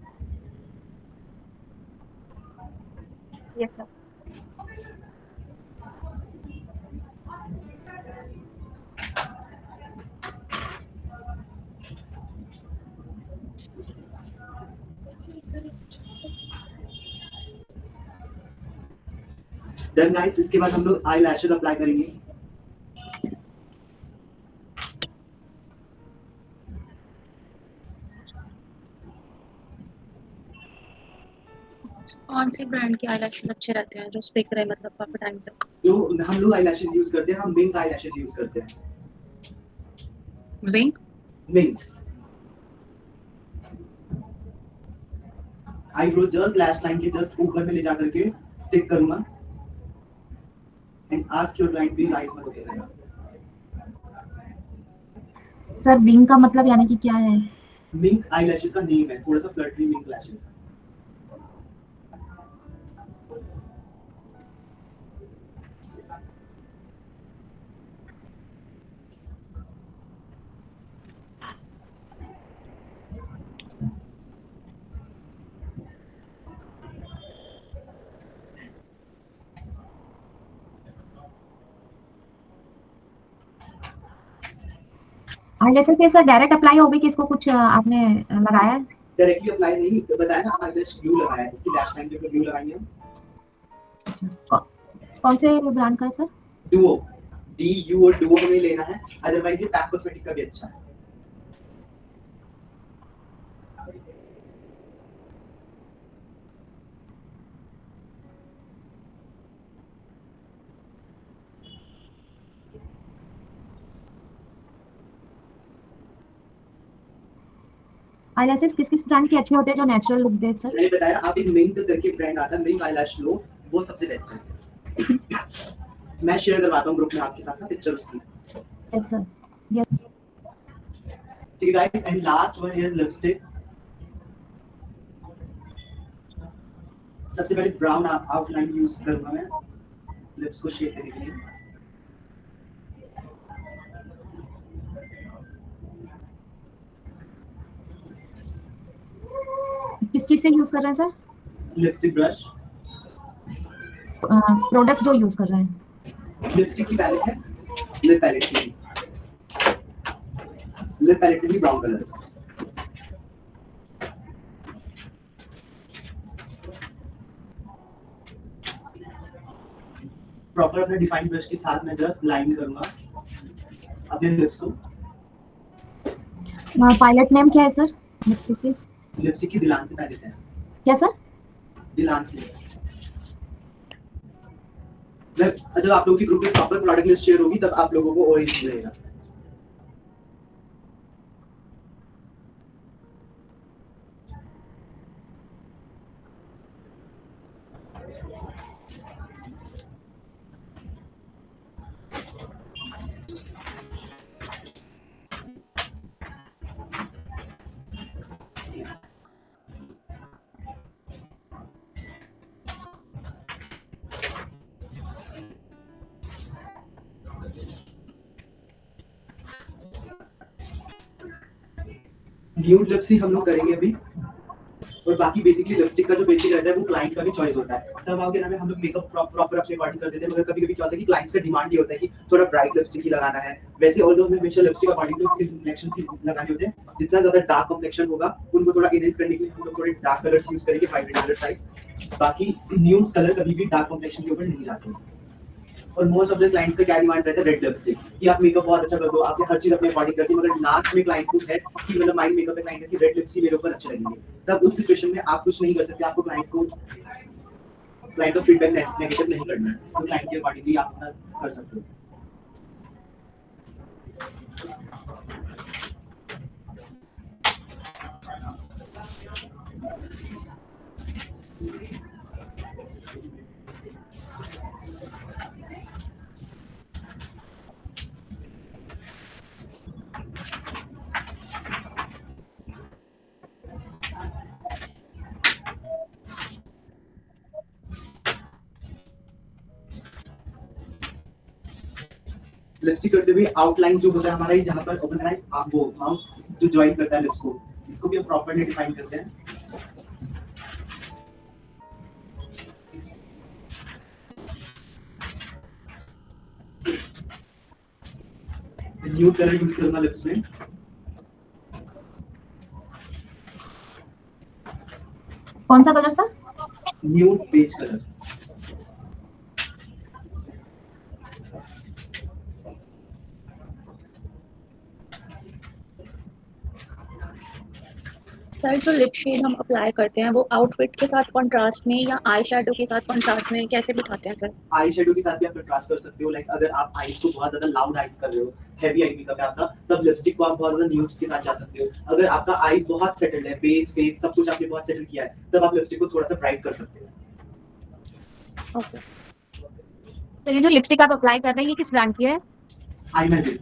Yes sir. देन गाइस इसके बाद हम लोग आई लैशेस अप्लाई करेंगे। कौन से ब्रांड के आईलैशेस अच्छे रहते हैं जो स्टिक रहे मतलब काफी टाइम तक? जो हम लोग आईलैशेस यूज करते हैं, हम मिंक आईलैशेस यूज करते हैं। Wing? Mink eyebrow just lash line के जस्ट ऊपर में ले जा करके स्टिक करूंगा and ask your client please eyes मत ओपन करेगा। सर विंग का मतलब यानी कि क्या है? मिंक आईलैशेस का नेम है, थोड़ा सा फ्लटरी मिंक लैशेस। आईलैशेस के सर डायरेक्ट अप्लाई होगी कि इसको कुछ आपने लगाया है? डायरेक्टली अप्लाई नहीं, बताया ना आईलैश ग्लू लगाया है, इसकी लैश लाइन के ऊपर ग्लू लगाएंगे हम। कौन से ब्रांड का है सर? डुओ, DU और डुओ हमें लेना है, अदरवाइज ये पैक कॉस्मेटिक का भी अच्छा है। आईलैशेस किस किस ब्रांड के अच्छे होते हैं जो नेचुरल लुक दे सर? मैंने बताया आप एक मिंक करके ब्रांड आता है, मिंक आईलैश लो, वो सबसे बेस्ट है। मैं शेयर करवाता हूँ ग्रुप में आपके साथ ना पिक्चर उसकी। Yes sir. यस ठीक है guys, and last one is lipstick. सबसे पहले ब्राउन आउटलाइन यूज करूंगा मैं लिप्स को शेड देने के लिए। किस चीज से यूज कर रहे हैं सर? लिपस्टिक ब्रश, प्रोडक्ट जो यूज कर रहे हैं? लिपस्टिक की पैलेट है, लिप पैलेट की, लिप पैलेट में भी ब्राउन कलर। प्रॉपर अपने डिफाइन ब्रश के साथ मैं जस्ट लाइन करूंगा अपने लिप्स को। पायलट नेम क्या है सर लिपस्टिक की? लिपस्टिक की दिलान से पैलेट है, क्या सर? दिलान से। जब आप लोगों की ग्रुप में प्रॉपर प्रोडक्ट लिस्ट शेयर होगी तब आप लोगों को ऑरेंज मिलेगा। न्यूड लिपस्टिक हम लोग करेंगे अभी, और बाकी बेसिकली लिपस्टिक का जो बेसिक रहता है वो क्लाइंट का भी चॉइस होता है। सब आओ के नाम में हम लोग मेकअप प्रॉपर अपने अकॉर्डिंग कर देते हैं, मगर कभी-कभी क्या होता है कि क्लाइंट्स का डिमांड ये होता है कि थोड़ा ब्राइट लिपस्टिक ही लगाना है। वैसे ऑल्दो हमें हमेशा lipstick according to skin complexion से लगाने होते हैं। जितना ज्यादा डार्क कम्प्लेक्शन होगा उनको थोड़ा एनहांस करने के लिए हम लोग थोड़े डार्क कलर्स यूज करेंगे, वाइब्रेंट कलर टाइप। बाकी न्यूड कलर कभी भी डार्क कम्प्लेक्शन के ऊपर नहीं जाते। और मोस्ट ऑफ द क्लाइंट्स का क्या डिमांड रहता है, रेड लिपस्टिक, कि आप मेकअप बहुत अच्छा कर दो, आपने हर चीज अपने अकॉर्डिंग कर दी, मगर लास्ट में क्लाइंट को है कि मतलब माइंड मेकअप पे क्लाइंट है कि रेड लिपस्टिक मेरे ऊपर अच्छे लगेंगे। तब उस सिचुएशन में आप कुछ नहीं कर सकते, आपको क्लाइंट का फीडबैक नेगेटिव नहीं करना है, तो क्लाइंट के अकॉर्डिंगली आप अपना कर सकते हो। लिपस्टिक करते हुए आउटलाइन जो होता है हमारा, ये जहाँ पर ओपन करना है आप वो माउथ जो ज्वाइन करता है लिप्स को, इसको भी हम प्रॉपर्ली डिफाइन करते हैं। न्यूड कलर यूज करूंगा लिप्स में। कौन सा colour sir? Nude beige colour. Sir जो लिप शेड हम अप्लाई करते हैं वो आउटफिट के साथ कंट्रास्ट में या आई शेडो के साथ कंट्रास्ट में कैसे बिठाते हैं सर? आई शेडो के साथ भी आप कंट्रास्ट कर सकते हो। लाइक अगर आप आईज को बहुत ज्यादा लाउड आईज कर रहे हो, हैवी आई मेकअप है आपका, तब लिपस्टिक को आप बहुत ज्यादा न्यूड्स के साथ जा सकते हो। अगर आपका आईज बहुत सेटल्ड है, बेस फेस सब कुछ आपने बहुत सेटल किया है, तब आप लिपस्टिक को थोड़ा सा ब्राइट कर सकते हो। Okay sir. तो ये जो लिपस्टिक आप अप्लाई कर रहे हैं ये किस ब्रांड की है? I magic.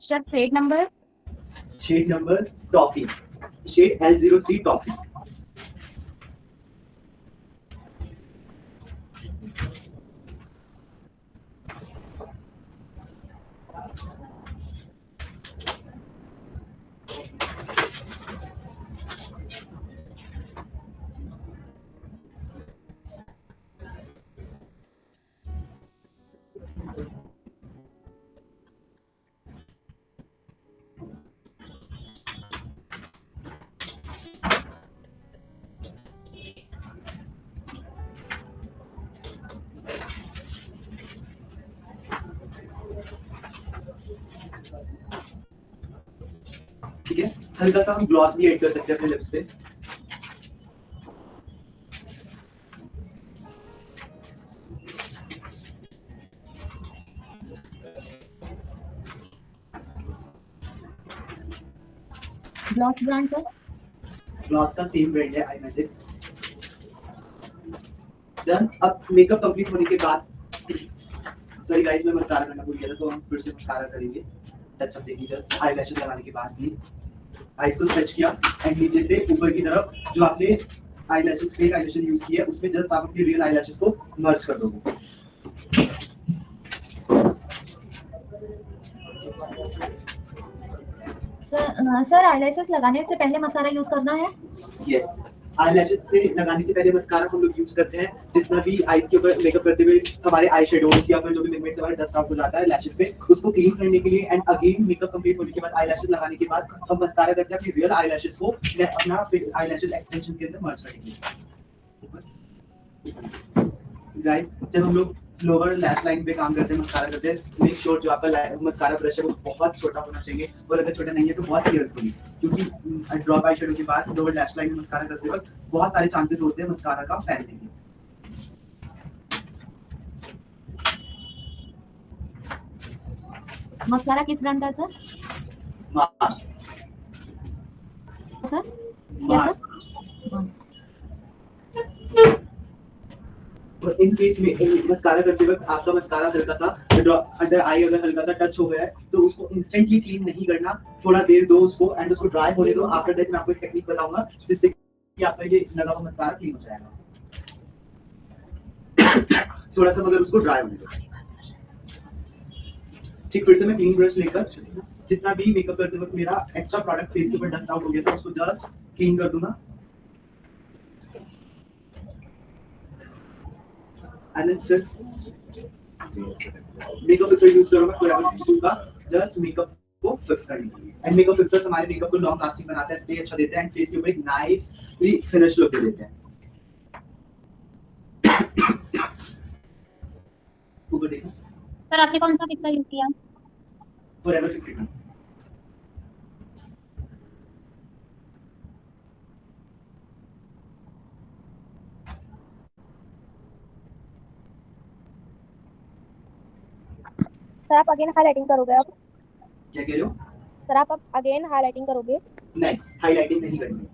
Sir shade number? Shade number toffee, shade L03 toffee. ठीक है, हल्का सा हम ग्लॉस भी ऐड कर सकते हैं अपने लिप्स पे। ग्लॉस ब्रांड का ग्लॉस का सेम ब्रांड है, आई मैजिक। डन। अब मेकअप कंप्लीट होने के बाद, सॉरी गाइस मैं मस्कारा करना भूल गया था, तो हम फिर से मस्कारा करेंगे। टच अप देंगे जस्ट आईलैशेस लगाने के बाद भी। आईज को स्ट्रेच किया एंड नीचे से ऊपर की तरफ जो आपने आईलैशेस फेक आईलैशेस यूज की है उसमें जस्ट आप अपनी रियल आईलैशेस को मर्ज कर दोगे। सर आईलैशेस लगाने से पहले मसारा यूज करना है? यस, आईलैशेस से लगाने से पहले मस्कारा हम लोग यूज करते हैं। जितना भी आईज के ऊपर मेकअप करते हुए हमारे आई शेडोज या फिर जो भी पिगमेंट्स हमारे डस्ट आउट हो जाता है लैशेस पे, उसको क्लीन करने के लिए एंड अगेन मेकअप कंप्लीट होने के बाद आईलैशेस लगाने के बाद हम मस्कारा करते हैं अपनी रियल आईलैशेस को अपना फिर आईलैशेस एक्सटेंशन के अंदर मर्ज करेंगे। गाइस जब हम लोग लोअर लैश लाइन पे काम करते हैं, मस्कारा करते हैं, मेक श्योर जो आपका मस्कारा ब्रश है वो बहुत छोटा होना चाहिए, और अगर छोटा नहीं है तो बहुत केयरफुली, क्योंकि ड्रॉप आई शेडो के बाद लोअर लैश लाइन में मस्कारा करते वक्त बहुत सारे चांसेस होते हैं मस्कारा का फैलने के। मस्कारा किस ब्रांड का है सर? मार्स। सर क्या मार्स। सर? और इन केस में मस्कारा करते वक्त आपका मस्कारा हल्का सा अंडर आई अगर हल्का सा टच हो गया है तो उसको इंस्टेंटली क्लीन नहीं करना, थोड़ा देर दो उसको एंड उसको ड्राई होने दो। आफ्टर दैट मैं आपको एक टेक्निक बताऊंगा जिससे कि आपका ये लगा हुआ मस्कारा क्लीन हो जाएगा। थोड़ा सा मगर उसको ड्राई होने दो। ठीक, फिर से मैं क्लीन ब्रश लेकर जितना भी मेकअप करते वक्त मेरा एक्स्ट्रा प्रोडक्ट फेस के ऊपर डस्ट आउट हो गया था उसको जस्ट क्लीन कर दूंगा। And then fix makeup fixer use करूंगा फॉरएवर 52 का, जस्ट मेकअप को फिक्स करने के लिए। एंड मेकअप फिक्सर्स हमारे मेकअप को लॉन्ग लास्टिंग बनाते हैं, स्टे अच्छा देते हैं एंड फेस के ऊपर एक नाइसली फिनिश लुक दे देते हैं। ऊपर देखो सर आपने कौन सा फिक्सर यूज किया? फॉरएवर 52। सर आप अगेन हाईलाइटिंग करोगे? आप क्या कह रहे हो? सर आप अगेन हाईलाइटिंग करोगे? नहीं, हाईलाइटिंग नहीं करनी है।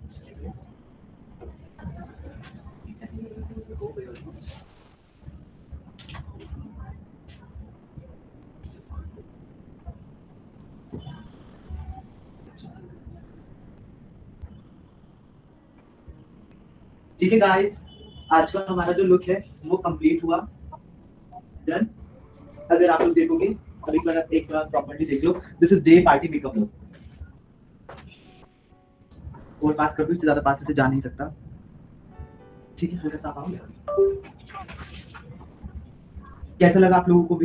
ठीक है गाइस, आज का हमारा जो लुक है वो कंप्लीट हुआ। डन। अगर आप लोग देखोगे अब एक बार प्रॉपर्ली देख लो, this is day party makeup look. और पास कर दो, इससे ज्यादा पास से जा नहीं सकता। ठीक है, हल्का सा आओ। कैसा लगा आप लोगों को?